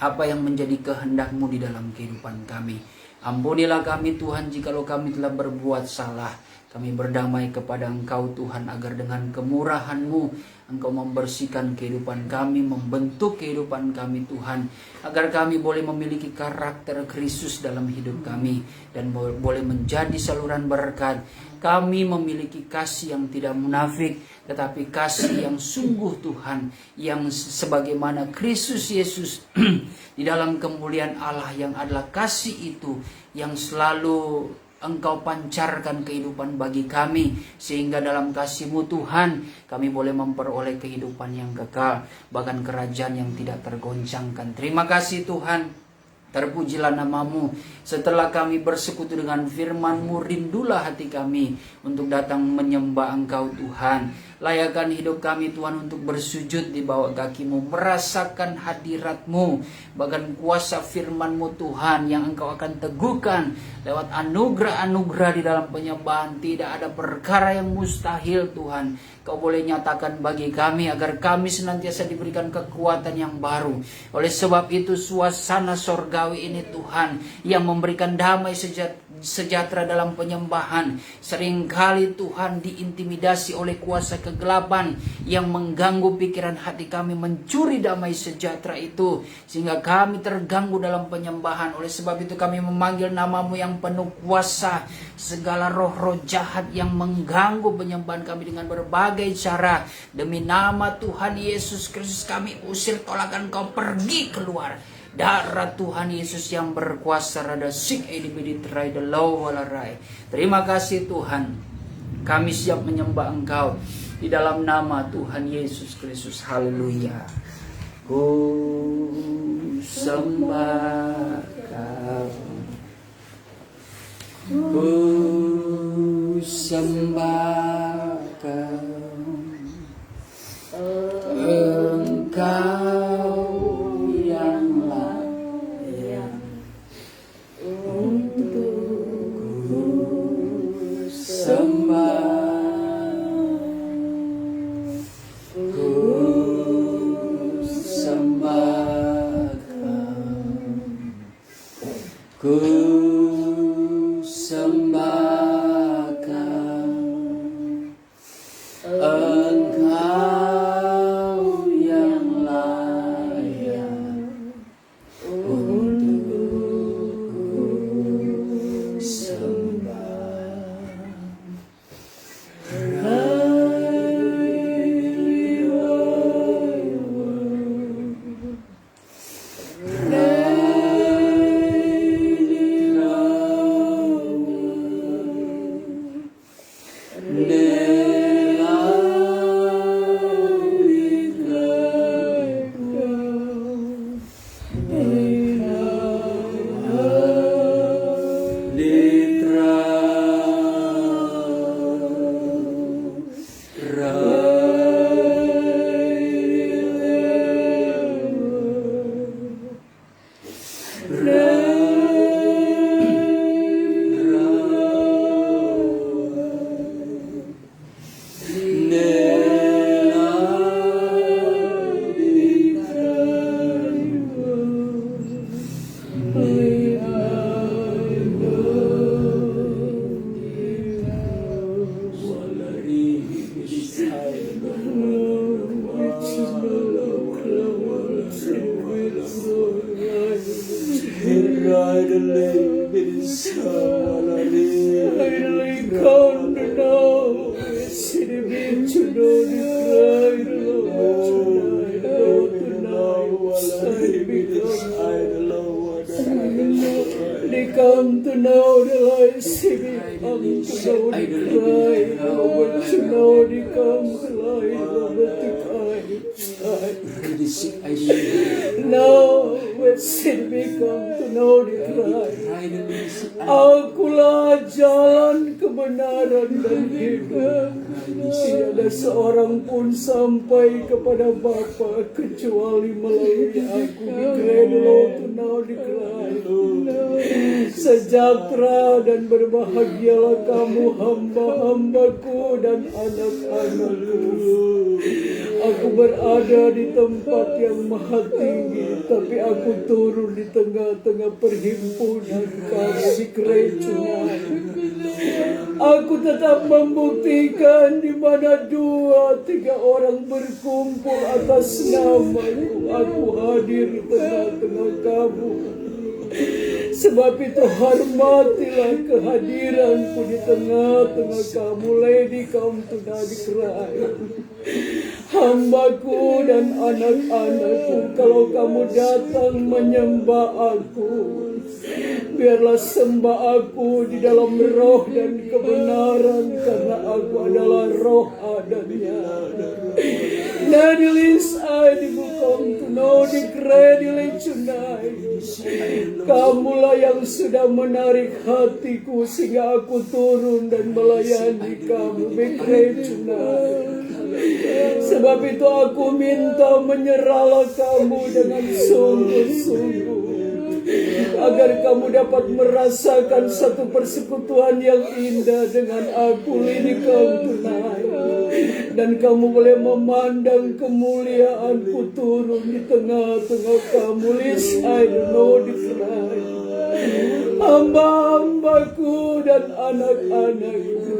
apa yang menjadi kehendak-Mu di dalam kehidupan kami. Ampunilah kami Tuhan jikalau kami telah berbuat salah. Kami berdamai kepada Engkau Tuhan, agar dengan kemurahan-Mu Engkau membersihkan kehidupan kami, membentuk kehidupan kami Tuhan, agar kami boleh memiliki karakter Kristus dalam hidup kami dan boleh menjadi saluran berkat. Kami memiliki kasih yang tidak munafik, tetapi kasih yang sungguh Tuhan, yang sebagaimana Kristus Yesus di dalam kemuliaan Allah yang adalah kasih itu yang selalu Engkau pancarkan kehidupan bagi kami, sehingga dalam kasih-Mu Tuhan kami boleh memperoleh kehidupan yang kekal, bahkan kerajaan yang tidak tergoncangkan. Terima kasih Tuhan, terpujilah nama-Mu. Setelah kami bersekutu dengan firman-Mu, rindulah hati kami untuk datang menyembah Engkau Tuhan. Layakkan hidup kami Tuhan untuk bersujud di bawah kaki-Mu, merasakan hadirat-Mu, bahkan kuasa firman-Mu Tuhan yang Engkau akan teguhkan lewat anugerah-anugerah di dalam penyembahan. Tidak ada perkara yang mustahil Tuhan. Kau boleh nyatakan bagi kami agar kami senantiasa diberikan kekuatan yang baru. Oleh sebab itu suasana sorgawi ini Tuhan yang memberikan damai sejahtera dalam penyembahan, seringkali Tuhan diintimidasi oleh kuasa kegelapan yang mengganggu pikiran hati kami, mencuri damai sejahtera itu sehingga kami terganggu dalam penyembahan. Oleh sebab itu kami memanggil nama-Mu yang penuh kuasa. Segala roh-roh jahat yang mengganggu penyembahan kami dengan berbagai cara, demi nama Tuhan Yesus Kristus kami usir, tolakkan Kau pergi keluar. Darah Tuhan Yesus yang berkuasa rada sik edibidit rai the law walarai. Terima kasih Tuhan. Kami siap menyembah Engkau di dalam nama Tuhan Yesus Kristus. Haleluya. Ku sembah Kau. Ku sembah Kau. Engkau Finally come to know, city be to know the cry, Lord, tonight, they come to know the light, city come to know the cry, Lord, to know the come to light, Lord, to cry. Now, when sin become to know the cry, akulah jalan kebenaran dan hidup. Tiada seorang pun sampai kepada Bapa kecuali melalui aku. Declare the Lord to know the cry. Sejahtera dan berbahagialah kamu hamba-hambaku dan anak-anakku. Aku berada di tempat yang maha tinggi, tapi aku turun di tengah-tengah perhimpunan kamu di kerajaan. Aku tetap membuktikan di mana 2-3 orang berkumpul atas namaku, aku hadir di tengah-tengah kamu. Sebab itu hormatilah kehadiranku di tengah-tengah kamu. Lady, come to the cry. Hambaku dan anak-anakku, kalau kamu datang menyembah aku, biarlah sembah aku di dalam roh dan kebenaran, karena aku adalah roh adanya. Nadilis I come to know the credit tonight. Kamulah yang sudah menarik hatiku sehingga aku turun dan melayani kamu. Be great tonight. Sebab itu aku minta menyerahlah kamu dengan sungguh-sungguh, agar kamu dapat merasakan satu persekutuan yang indah dengan aku. Ini kamu tonight. Dan kamu boleh memandang kemuliaanku turun di tengah-tengah kamu. List I don't know the cry. Hamba-hambaku dan anak-anakku,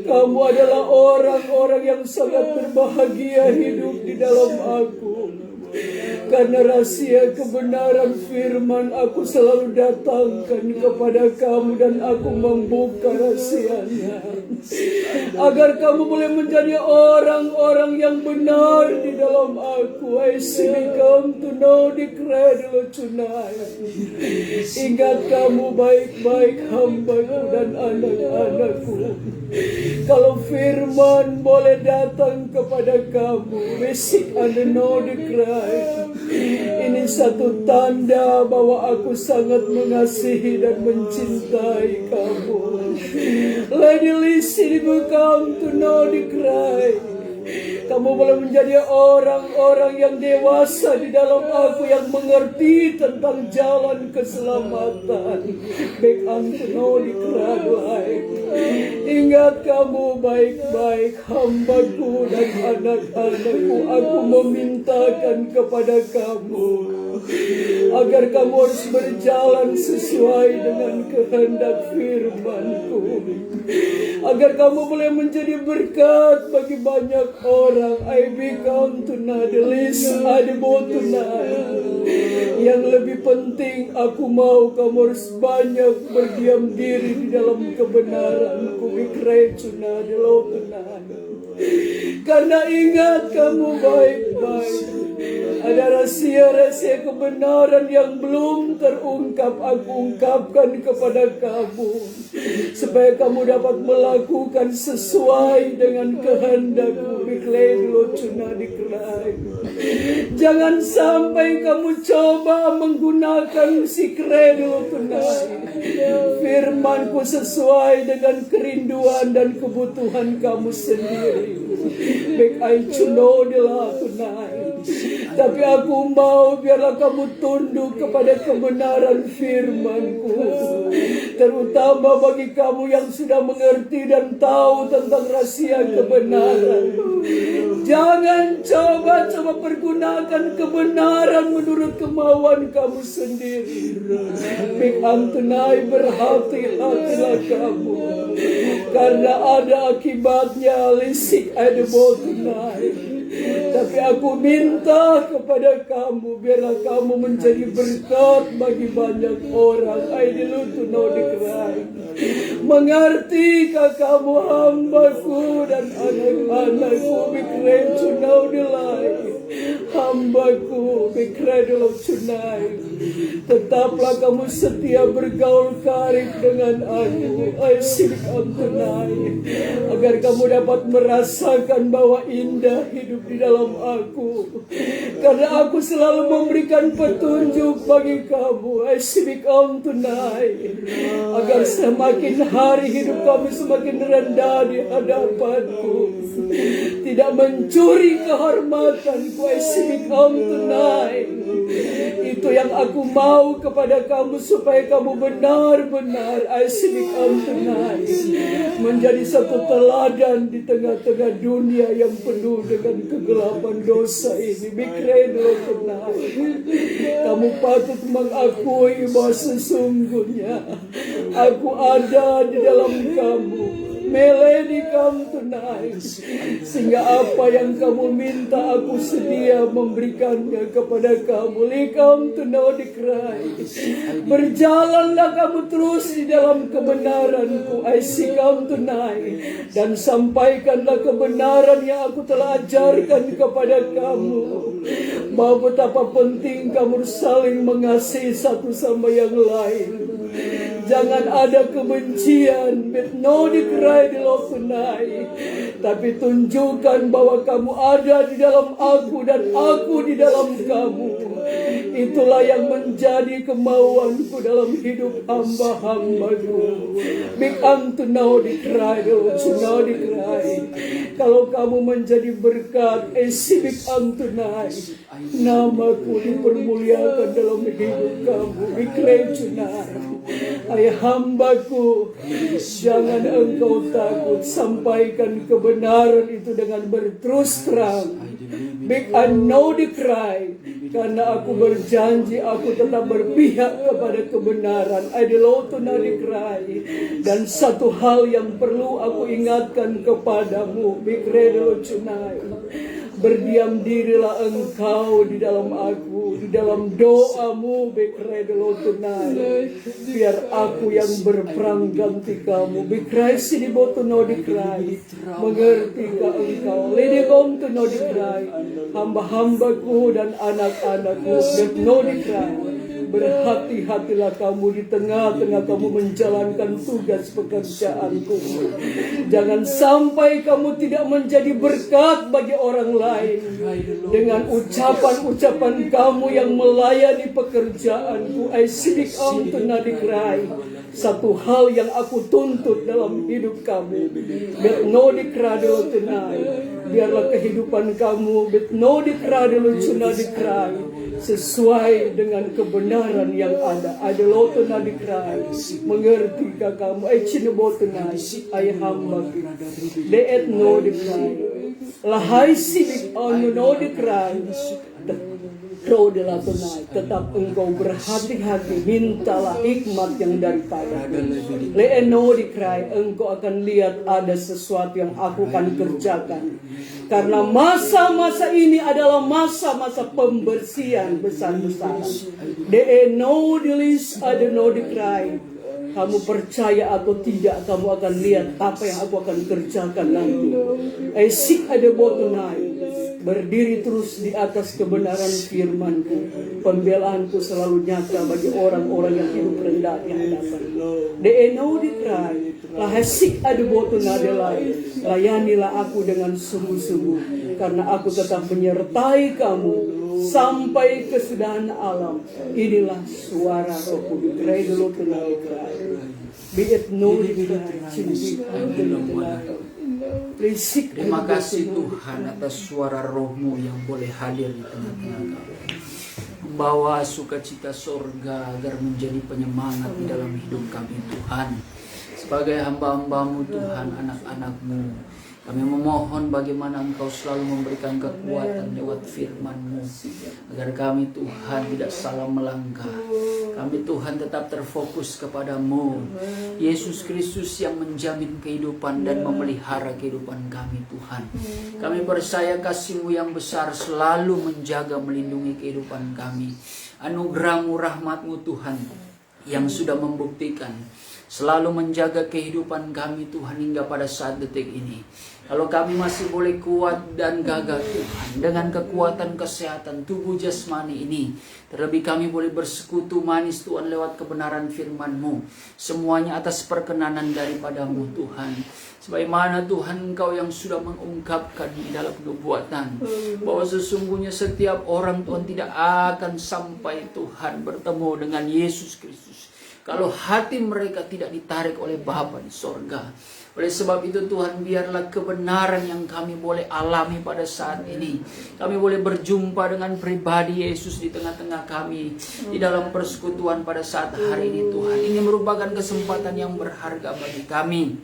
kamu adalah orang-orang yang sangat berbahagia hidup di dalam aku. Karena rahasia kebenaran firman aku selalu datangkan kepada kamu, dan aku membuka rahasianya, agar kamu boleh menjadi orang-orang yang benar di dalam aku. I see come to know the cradle tonight. Ingat kamu baik-baik hambaku dan anak-anakku. Kalau firman boleh datang kepada kamu, receive and know the cry. Ini satu tanda bahwa aku sangat mengasihi dan mencintai kamu. Lady Lizzie, come to know the cry. Kamu boleh menjadi orang-orang yang dewasa di dalam aku, yang mengerti tentang jalan keselamatan. Back unto know the cry. Ingat kamu baik-baik hambaku dan anak-anakku. Aku memintakan kepada kamu agar kamu harus berjalan sesuai dengan kehendak firman-Ku, agar kamu boleh menjadi berkat bagi banyak orang. I become tonight the least adebo tonight. Yang lebih penting, aku mau kamu harus banyak berdiam diri di dalam kebenaran-Ku. Bikrejuna di tonight. Karena ingat kamu baik-baik, ada rahasia-rahasia kebenaran yang belum terungkap. Aku ungkapkan kepada kamu, supaya kamu dapat melakukan sesuai dengan kehendak-Ku. Jangan sampai kamu coba menggunakan si kredo tonight. Firman-Ku sesuai dengan kerinduan dan kebutuhan kamu sendiri. Baik I know tonight. Tapi aku mau biarlah kamu tunduk kepada kebenaran firman-Ku. Terutama bagi kamu yang sudah mengerti dan tahu tentang rahasia kebenaran. Jangan coba-coba pergunakan kebenaran menurut kemauan kamu sendiri. Big Antonai, berhati-hatilah kamu. Karena ada akibatnya. Lisik ada botunai. Tapi aku minta kepada kamu, biarlah kamu menjadi berkat bagi banyak orang. Mengertikah kamu hambaku dan anak-anakku berkredo tonight? Hambaku berkredo tonight. Tetaplah kamu setia bergaul karib dengan aku. I seek tonight. Agar kamu dapat merasakan bahwa indah hidup di dalam aku. Karena aku selalu memberikan petunjuk bagi kamu. I seek tonight. Agar semakin hari hidup kami semakin rendah di hadapanku. Tidak mencuri kehormatanku. I seek tonight. Itu yang aku mau kepada kamu, supaya kamu benar-benar I seek tonight, menjadi satu teladan di tengah-tengah dunia yang penuh dengan kegelapan dosa ini. Bikredo tonight. Kamu patut mengakui bahwa sesungguhnya aku ada di dalam kamu. Melody come tonight. Sehingga apa yang kamu minta, aku sedia memberikannya kepada kamu. Come to know the Christ. Berjalanlah kamu terus di dalam kebenaranku. I see come tonight. Dan sampaikanlah kebenaran yang aku telah ajarkan kepada kamu. Bahwa betapa penting kamu saling mengasihi satu sama yang lain. Jangan ada kebencian, but know the cry the Lord tonight. Tapi tunjukkan bahwa kamu ada di dalam aku dan aku di dalam kamu. Itulah yang menjadi kemauanku dalam hidup hamba-hambaku. Big to know the cry, to know the cry. Kalau kamu menjadi berkat, big tonight. Namaku dipermuliakan dalam hidup kamu. Big tonight. Hai hambaku, jangan engkau takut. Sampaikan kebenaran itu dengan berterus terang. Big I know the cry. Karena aku berjanji aku tetap berpihak kepada kebenaran. I know the cry. Dan satu hal yang perlu aku ingatkan kepadamu. Big redo tonight. Berdiam dirilah engkau di dalam aku, di dalam doamu, bekredo tonight. Biar aku yang berperang ganti kamu. Bekresi di boto no dikrai. Mengertikah engkau? Lady come to no dikrai. Hamba-hambaku dan anak-anakku, bet no dikrai. Berhati-hatilah kamu di tengah-tengah kamu menjalankan tugas pekerjaanku. Jangan sampai kamu tidak menjadi berkat bagi orang lain dengan ucapan-ucapan kamu yang melayani pekerjaanku. I seek to nadikrai. Satu hal yang aku tuntut dalam hidup kamu. Bet no dikrado tonight. Biarlah kehidupan kamu bet no dikrado dikrai. Sesuai dengan kebenaran yang ada. Ada loto nadikrai. Mengertikah kamu? Cinobotunai. Ay hamba. Deet no dikrai. Lahai sidik ono no dikrai. Tetap engkau berhati-hati, mintalah hikmat yang daripada. Leeno dikrai, engkau akan lihat ada sesuatu yang aku akan kerjakan. Karena masa-masa ini adalah masa-masa pembersihan besar-besaran. Leeno dilis, ada no dikrai. Kamu percaya atau tidak, kamu akan lihat apa yang aku akan kerjakan nanti. Esik ada botunai. Berdiri terus di atas kebenaran firman-Ku. Pembelaanku selalu nyata bagi orang-orang yang hidup rendah di hadapan. Deeno dikrai. Lahesik ada botunai lain. Layanilah aku dengan sungguh-sungguh. Karena aku tetap menyertai kamu sampai kesudahan alam. Inilah suara Rohku. Dikrai dulu tenang dikrai. Biit no dikrai. Terima kasih Tuhan atas suara Roh-Mu yang boleh hadir di tengah-tengah kami. Bawa sukacita sorga agar menjadi penyemangat di dalam hidup kami Tuhan. sebagai hamba-hambamu Tuhan, anak-anakmu. Kami memohon bagaimana Engkau selalu memberikan kekuatan lewat firman-Mu, agar kami Tuhan tidak salah melangkah. Kami Tuhan tetap terfokus kepadamu, Yesus Kristus yang menjamin kehidupan dan memelihara kehidupan kami Tuhan. Kami percaya kasih-Mu yang besar selalu menjaga melindungi kehidupan kami. Anugerah-Mu, rahmat-Mu Tuhan yang sudah membuktikan selalu menjaga kehidupan kami Tuhan hingga pada saat detik ini. Kalau kami masih boleh kuat dan gagah Tuhan dengan kekuatan kesehatan tubuh jasmani ini, terlebih kami boleh bersekutu manis Tuhan lewat kebenaran firman-Mu, semuanya atas perkenanan daripada-Mu Tuhan. Sebagaimana Tuhan Engkau yang sudah mengungkapkan di dalam nubuatan bahwa sesungguhnya setiap orang Tuhan tidak akan sampai Tuhan bertemu dengan Yesus Kristus kalau hati mereka tidak ditarik oleh Bapa di sorga. Oleh sebab itu Tuhan, biarlah kebenaran yang kami boleh alami pada saat ini, kami boleh berjumpa dengan pribadi Yesus di tengah-tengah kami di dalam persekutuan pada saat hari ini Tuhan. Ini merupakan kesempatan yang berharga bagi kami,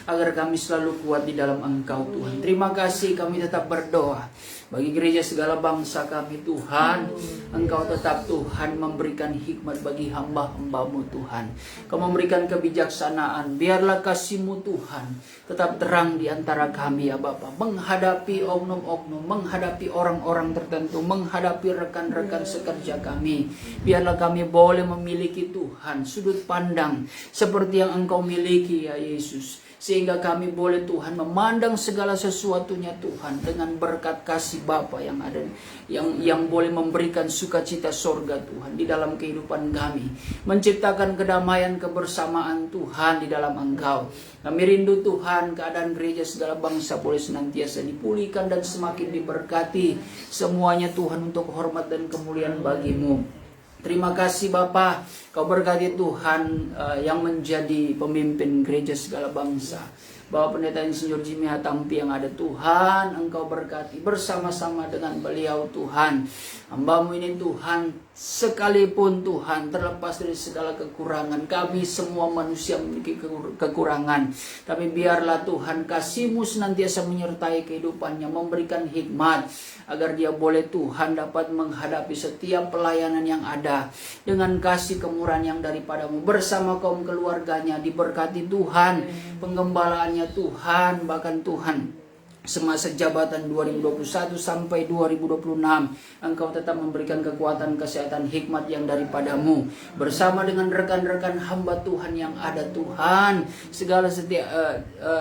agar kami selalu kuat di dalam Engkau Tuhan. Terima kasih, kami tetap berdoa bagi gereja segala bangsa kami Tuhan. Engkau tetap Tuhan memberikan hikmat bagi hamba-hamba-Mu Tuhan. Kau memberikan kebijaksanaan. Biarlah kasih-Mu Tuhan tetap terang di antara kami ya Bapa, menghadapi oknum-oknum, menghadapi orang-orang tertentu, menghadapi rekan-rekan sekerja kami. Biarlah kami boleh memiliki Tuhan sudut pandang seperti yang Engkau miliki ya Yesus, sehingga kami boleh Tuhan memandang segala sesuatunya Tuhan dengan berkat kasih Bapa yang ada, yang boleh memberikan sukacita sorga Tuhan di dalam kehidupan kami, menciptakan kedamaian kebersamaan Tuhan di dalam Engkau. Kami rindu Tuhan keadaan gereja segala bangsa boleh senantiasa dipulihkan dan semakin diberkati semuanya Tuhan, untuk hormat dan kemuliaan bagi-Mu. Terima kasih Bapa, Kau berkati Tuhan yang menjadi pemimpin gereja segala bangsa, Bapak Pendeta Insinyur Jimmy Hatampi yang ada Tuhan, Engkau berkati bersama-sama dengan beliau Tuhan. Hamba-Mu ini Tuhan, sekalipun Tuhan terlepas dari segala kekurangan, kami semua manusia memiliki kekurangan, tapi biarlah Tuhan kasih-Mu senantiasa menyertai kehidupannya, memberikan hikmat agar dia boleh Tuhan dapat menghadapi setiap pelayanan yang ada dengan kasih kemurahan yang daripada-Mu, bersama kaum keluarganya diberkati Tuhan, penggembalaannya Tuhan, bahkan Tuhan semasa jabatan 2021 sampai 2026 Engkau tetap memberikan kekuatan, kesehatan, hikmat yang daripada-Mu, bersama dengan rekan-rekan hamba Tuhan yang ada Tuhan, segala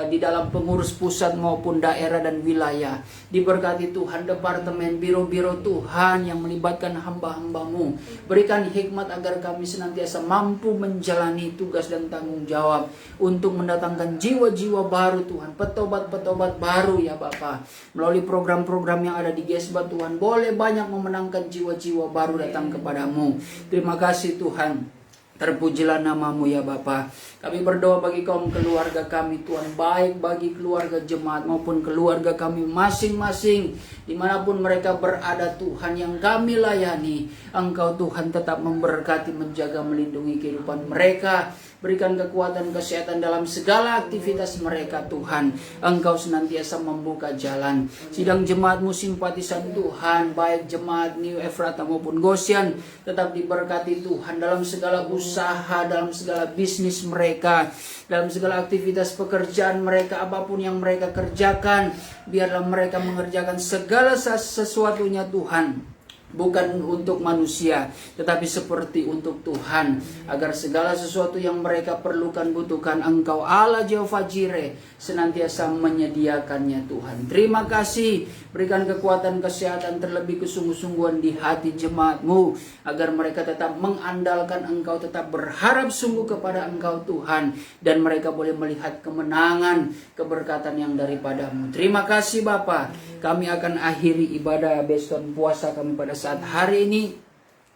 di dalam pengurus pusat maupun daerah dan wilayah. Diberkati Tuhan departemen, biro-biro Tuhan yang melibatkan hamba-hamba-Mu. Berikan hikmat agar kami senantiasa mampu menjalani tugas dan tanggung jawab untuk mendatangkan jiwa-jiwa baru Tuhan, petobat-petobat baru ya Bapa. Melalui program-program yang ada di Gesba Tuhan, boleh banyak memenangkan jiwa-jiwa baru datang kepada-Mu. Terima kasih Tuhan. Terpujilah nama-Mu ya Bapa. Kami berdoa bagi kaum keluarga kami Tuhan, baik bagi keluarga jemaat maupun keluarga kami masing-masing, dimanapun mereka berada Tuhan yang kami layani. Engkau Tuhan tetap memberkati, menjaga, melindungi kehidupan mereka. Berikan kekuatan, kesehatan dalam segala aktivitas mereka Tuhan. Engkau senantiasa membuka jalan. Sidang jemaat-Mu simpatisan Tuhan, baik jemaat New Efrata maupun Goshen, tetap diberkati Tuhan dalam segala usaha, dalam segala bisnis mereka, dalam segala aktivitas pekerjaan mereka, apapun yang mereka kerjakan. Biarlah mereka mengerjakan segala sesuatunya Tuhan, bukan untuk manusia, tetapi seperti untuk Tuhan, agar segala sesuatu yang mereka perlukan, butuhkan, Engkau Allah Jehovah Jireh senantiasa menyediakannya Tuhan. Terima kasih. Berikan kekuatan, kesehatan, terlebih kesungguh-sungguhan di hati jemaat-Mu, agar mereka tetap mengandalkan Engkau, tetap berharap sungguh kepada Engkau Tuhan, dan mereka boleh melihat kemenangan, keberkatan yang daripada-Mu. Terima kasih Bapa. Kami akan akhiri ibadah beston puasa kami pada saat hari ini,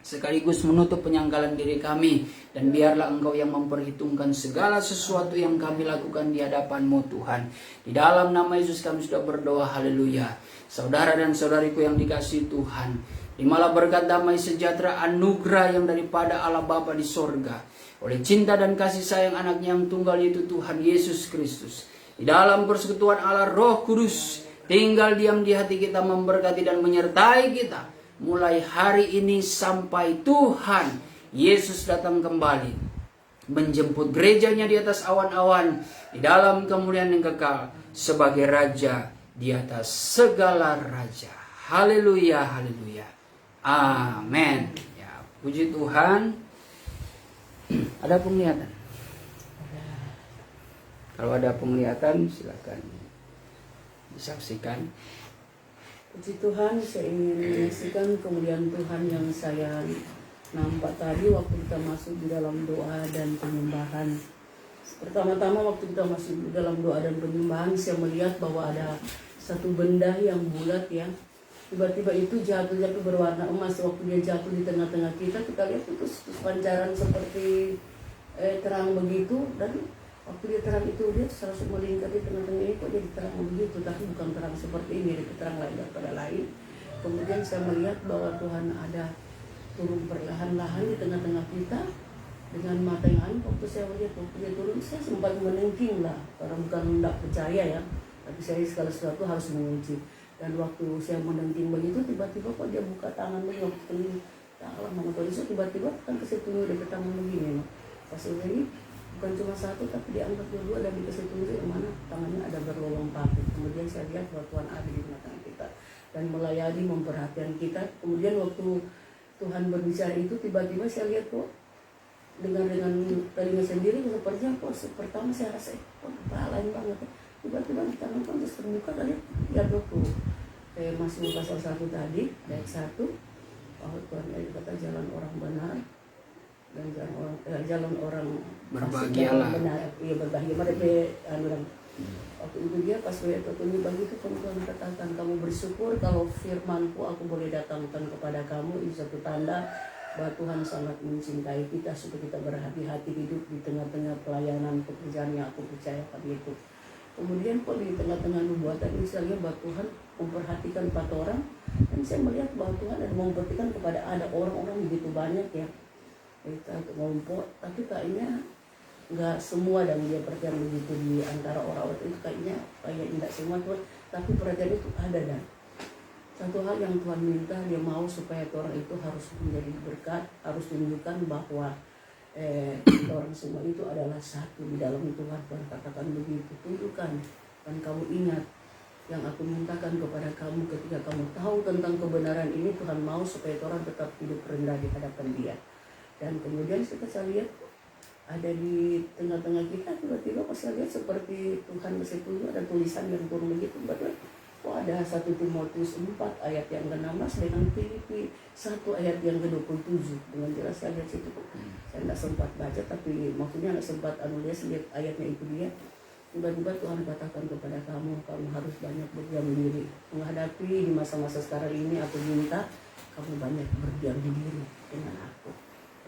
sekaligus menutup penyangkalan diri kami, dan biarlah Engkau yang memperhitungkan segala sesuatu yang kami lakukan di hadapan-Mu Tuhan. Di dalam nama Yesus kami sudah berdoa, haleluya. Saudara dan saudariku yang dikasihi Tuhan, terimalah berkat damai sejahtera anugerah yang daripada Allah Bapa di sorga, oleh cinta dan kasih sayang anaknya yang tunggal yaitu Tuhan Yesus Kristus, di dalam persekutuan Allah Roh Kudus, tinggal diam di hati kita, memberkati dan menyertai kita mulai hari ini sampai Tuhan Yesus datang kembali menjemput gerejanya di atas awan-awan di dalam kemuliaan yang kekal sebagai Raja di atas segala raja. Haleluya, haleluya. Amin. Ya, puji Tuhan. Ada penglihatan? Kalau ada penglihatan silakan disaksikan. Puji Tuhan, saya ingin menyaksikan kemuliaan Tuhan yang saya nampak tadi waktu kita masuk di dalam doa dan penyembahan. Pertama-tama waktu kita masuk di dalam doa dan penyembahan, saya melihat bahwa ada satu benda yang bulat ya. Tiba-tiba itu jatuh berwarna emas. Waktu dia jatuh di tengah-tengah kita lihat itu pancaran seperti terang begitu. Dan waktu dia terang itu, dia langsung melingkar di tengah-tengah itu, kok jadi terang begitu. Tapi bukan terang seperti ini, ada terang lain daripada lain. Kemudian saya melihat bahwa Tuhan ada turun perlahan-lahan di tengah-tengah kita dengan mata yang anu. Waktu saya melihat waktu dia turun, saya sempat menengking lah, karena bukan tidak percaya ya, tapi saya segala sesuatu harus mengunci. Dan waktu saya menengking begitu, tiba-tiba kok dia buka tangan begini, waktu ini tak lama itu tiba-tiba kan kasih tunjuk dia ke tangan begini. Pas ini bukan cuma satu, tapi diangkat dua dan dikasih tunjuk yang mana tangannya ada berlubang paku. Kemudian saya lihat bahwa Tuhan ada di tengah kita dan melayani, memperhatikan kita. Kemudian waktu Tuhan berbicara itu, tiba-tiba saya lihat kok dengan telinga sendiri sepertinya kok pertama saya rasa kok lain banget. Tiba-tiba di tangan kan terus terbuka tadi ya tuh masuk pasal 1 tadi ayat 1 bahwa Tuhan kata jalan orang benar dan jalan orang berbahagialah. Benar, iya berbahagia. Mereka waktu itu dia pas ayat ini begitu Tuhan katakan, kamu bersyukur kalau firmanku aku boleh datangkan kepada kamu. Ini satu tanda bahwa Tuhan sangat mencintai kita supaya kita berhati-hati hidup di tengah-tengah pelayanan pekerjaan yang aku percayakan itu. Kemudian kok di tengah-tengah nubuatan ini saya lihat bahwa Tuhan memperhatikan 4 orang, dan saya melihat bahwa Tuhan ada memperhatikan kepada ada orang-orang begitu banyak ya kita ngompol, tapi kayaknya nggak semua dan dia perhatian begitu di antara orang-orang itu, kayaknya tidak semua Tuhan, tapi perhatian itu ada. Dan satu hal yang Tuhan minta, dia mau supaya orang itu harus menjadi berkat, harus tunjukkan bahwa orang semua itu adalah satu di dalam Tuhan. Tuhan katakan begitu, tunjukkan dan kamu ingat yang aku mintakan kepada kamu ketika kamu tahu tentang kebenaran ini. Tuhan mau supaya orang tetap hidup rendah di hadapan dia. Dan kemudian saya lihat ada di tengah-tengah kita, tiba-tiba pas saya lihat seperti Tuhan kasih tunjuk ada tulisan yang turun begitu. Betul. Oh, ada 1 Timotius 4 ayat yang ke-16 dengan Filipi 1 ayat yang ke-27. Dengan jelas saya lihat situ. Saya tidak sempat baca, tapi maksudnya tidak sempat lihat ayatnya itu dia. Tiba-tiba Tuhan katakan kepada kamu harus banyak berdiam diri. Menghadapi di masa-masa sekarang ini, aku minta kamu banyak berdiam diri dengan aku.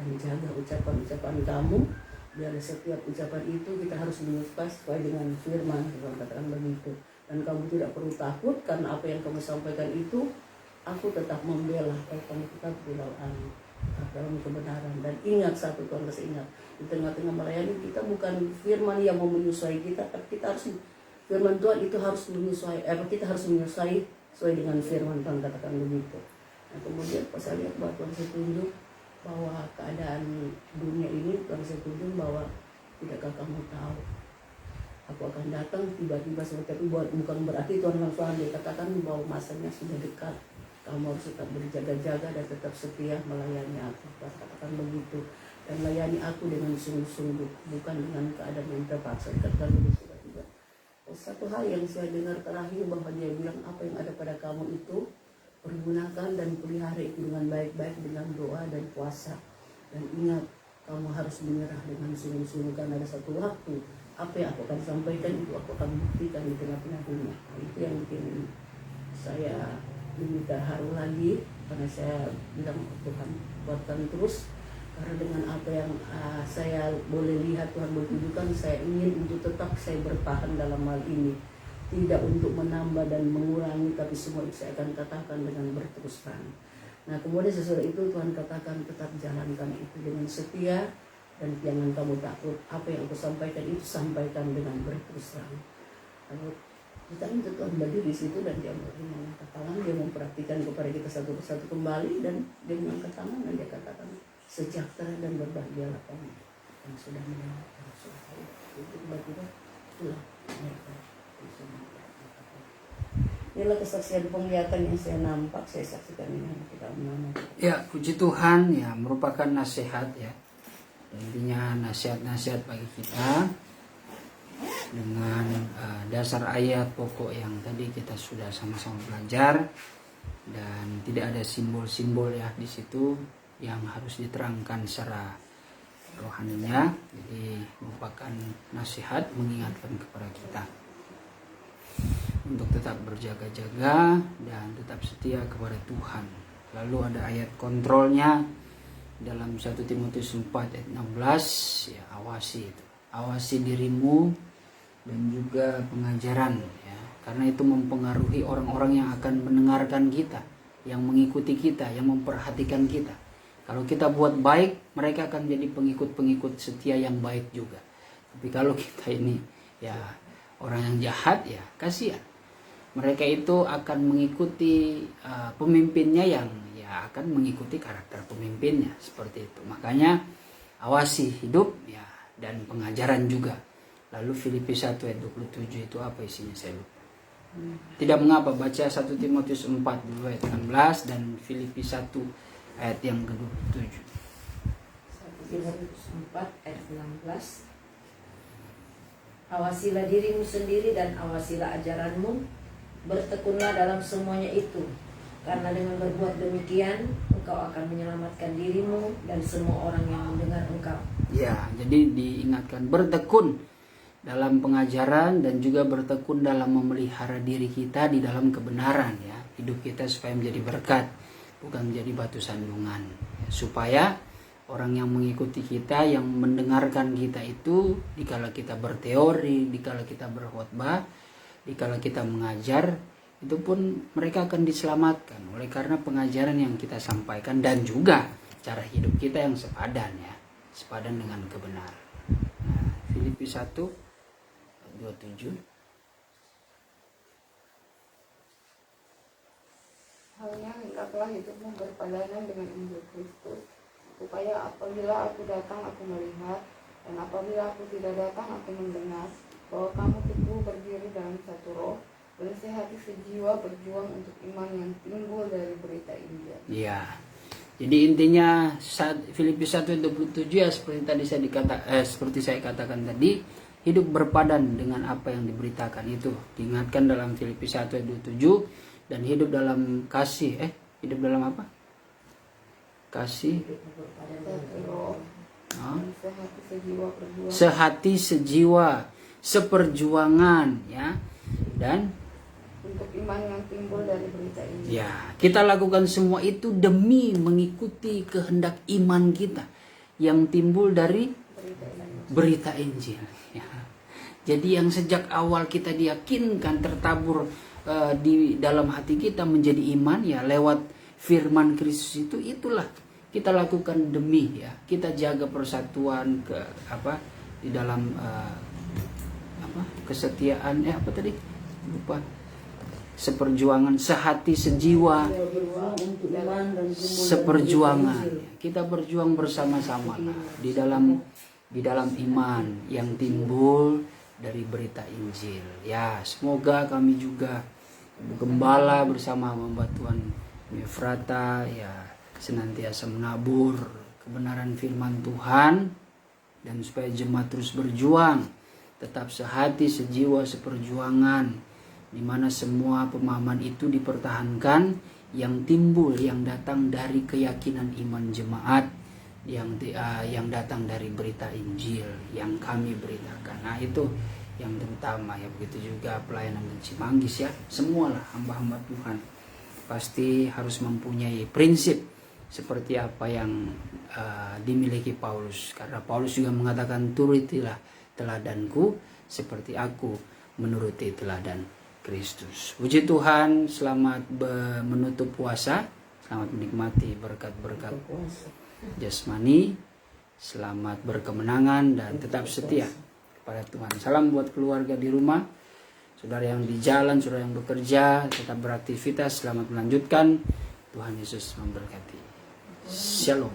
Dan jaga ucapan-ucapan kamu. Biar setiap ucapan itu kita harus menyukai sesuai dengan firman. Tuhan katakan begitu. Dan kamu tidak perlu takut karena apa yang kamu sampaikan itu aku tetap membela. Kamu tetap di dalam kebenaran. Dan ingat satu, Tuhan kasih ingat, di tengah-tengah melayani kita bukan firman yang mau menyesuaikan kita, tapi kita harus firman Tuhan itu harus menyesuaikan. Kita harus menyesuaikan sesuai dengan firman Tuhan katakan begitu. Nah kemudian pas saya lihat bahwa Tuhan saya tunjuk bahwa keadaan dunia ini, Tuhan saya tunjuk bahwa tidakkah kamu tahu aku akan datang tiba-tiba seperti itu. Bukan berarti Tuhan langsung dikatakan bahwa masanya sudah dekat. Kamu harus tetap berjaga-jaga dan tetap setia melayani aku. Tuhan katakan begitu. Dan layani aku dengan sungguh-sungguh, bukan dengan keadaan yang terpaksa. Dikatakan begitu tiba-tiba. Satu hal yang saya dengar terakhir bahwa dia bilang apa yang ada pada kamu itu pergunakan dan pelihara itu dengan baik-baik dengan doa dan puasa. Dan ingat kamu harus menyerah dengan sungguh-sungguh karena ada satu waktu apa yang aku akan sampaikan itu aku akan buktikan di tengah-tengah dunia. Itu yang bikin saya minta haru lagi, karena saya bilang Tuhan kuatkan terus, karena dengan apa yang saya boleh lihat Tuhan bertunjukkan, saya ingin untuk tetap saya bertahan dalam hal ini, tidak untuk menambah dan mengurangi, tapi semua itu saya akan katakan dengan berterus terang. Nah kemudian sesudah itu Tuhan katakan tetap jalankan itu dengan setia, Dan jangan kamu takut, apa yang aku sampaikan itu sampaikan dengan berterus terang. Lalu kita minta Tuhan berdiri di situ dan dia mengangkat tangan, dia memperhatikan kepada kita satu persatu kembali dan dia mengangkat tangan dan dia katakan sejahtera dan berbahagialah kamu yang sudah menyelamatkan surga. Itu tiba-tiba itulah mereka. Inilah kesaksian penglihatan yang saya nampak, saya saksikan ini tidak mengamati. Ya, puji Tuhan, ya merupakan nasihat ya. Intinya nasihat-nasihat bagi kita dengan dasar ayat pokok yang tadi kita sudah sama-sama belajar, dan tidak ada simbol-simbol ya di situ yang harus diterangkan secara rohaninya. Jadi merupakan nasihat mengingatkan kepada kita untuk tetap berjaga-jaga dan tetap setia kepada Tuhan. Lalu ada ayat kontrolnya dalam 1 Timotius 4 ayat 16, ya awasi itu. Awasi dirimu dan juga pengajaran ya. Karena itu mempengaruhi orang-orang yang akan mendengarkan kita, yang mengikuti kita, yang memperhatikan kita. Kalau kita buat baik, mereka akan jadi pengikut-pengikut setia yang baik juga. Tapi kalau kita ini ya orang yang jahat, ya kasihan. Mereka itu akan mengikuti pemimpinnya yang ya akan mengikuti karakter pemimpinnya, seperti itu. Makanya awasi hidup ya dan pengajaran juga. Lalu Filipi 1 ayat 27 itu apa isinya saya lupa. Tidak mengapa baca 1 Timotius 4 ayat 16 dan Filipi 1 ayat yang ke-27. 1 Timotius 4 ayat 16. Awasilah dirimu sendiri dan awasilah ajaranmu. Bertekunlah dalam semuanya itu, karena dengan berbuat demikian engkau akan menyelamatkan dirimu dan semua orang yang mendengar engkau. Ya, jadi diingatkan bertekun dalam pengajaran dan juga bertekun dalam memelihara diri kita di dalam kebenaran ya. Hidup kita supaya menjadi berkat, bukan menjadi batu sandungan. Ya, supaya orang yang mengikuti kita, yang mendengarkan kita itu dikala kita berteori, dikala kita berkhotbah, dikala kita mengajar, itu pun mereka akan diselamatkan oleh karena pengajaran yang kita sampaikan dan juga cara hidup kita yang sepadan ya, sepadan dengan kebenaran. Nah, Filipi 1 27. Halnya hendaklah hidupmu berpadanan dengan Injil Kristus, supaya apabila aku datang aku melihat, dan apabila aku tidak datang aku mendengar, bahwa kamu teguh berdiri dalam satu roh, bersih hati sejiwa, berjuang untuk iman yang timbul dari berita Injil. Ya, jadi intinya Filipi 1:27 ya seperti tadi seperti saya katakan tadi, hidup berpadan dengan apa yang diberitakan itu. Diingatkan dalam Filipi 1:27 dan hidup dalam kasih. Hidup dalam apa? Kasih. Satu roh, sehati sejiwa, berjuang. Sehati sejiwa, seperjuangan ya, dan untuk iman yang timbul dari berita Injil. Ya, kita lakukan semua itu demi mengikuti kehendak iman kita yang timbul dari berita Injil. Ya. Jadi yang sejak awal kita diyakinkan tertabur di dalam hati kita menjadi iman ya lewat firman Kristus itulah kita lakukan demi ya kita jaga persatuan di dalam kesetiaan seperjuangan, sehati sejiwa, seperjuangan. Kita berjuang bersama-sama di dalam iman yang timbul dari berita Injil. Ya, semoga kami juga gembala bersama hamba Tuhan Efrata ya senantiasa menabur kebenaran firman Tuhan dan supaya jemaat terus berjuang, tetap sehati, sejiwa, seperjuangan, di mana semua pemahaman itu dipertahankan yang timbul, yang datang dari keyakinan iman jemaat, yang datang dari berita Injil yang kami beritakan. Nah itu yang terutama ya, begitu juga pelayanan di Cimanggis ya, semualah hamba-hamba Tuhan pasti harus mempunyai prinsip seperti apa yang dimiliki Paulus, karena Paulus juga mengatakan turutilah teladanku seperti aku menuruti teladan Kristus. Puji Tuhan, selamat menutup puasa, selamat menikmati berkat-berkat jasmani Selamat berkemenangan dan tetap setia kepada Tuhan. Salam buat keluarga di rumah, saudara yang di jalan, saudara yang bekerja, tetap beraktivitas, selamat melanjutkan. Tuhan Yesus memberkati. Shalom.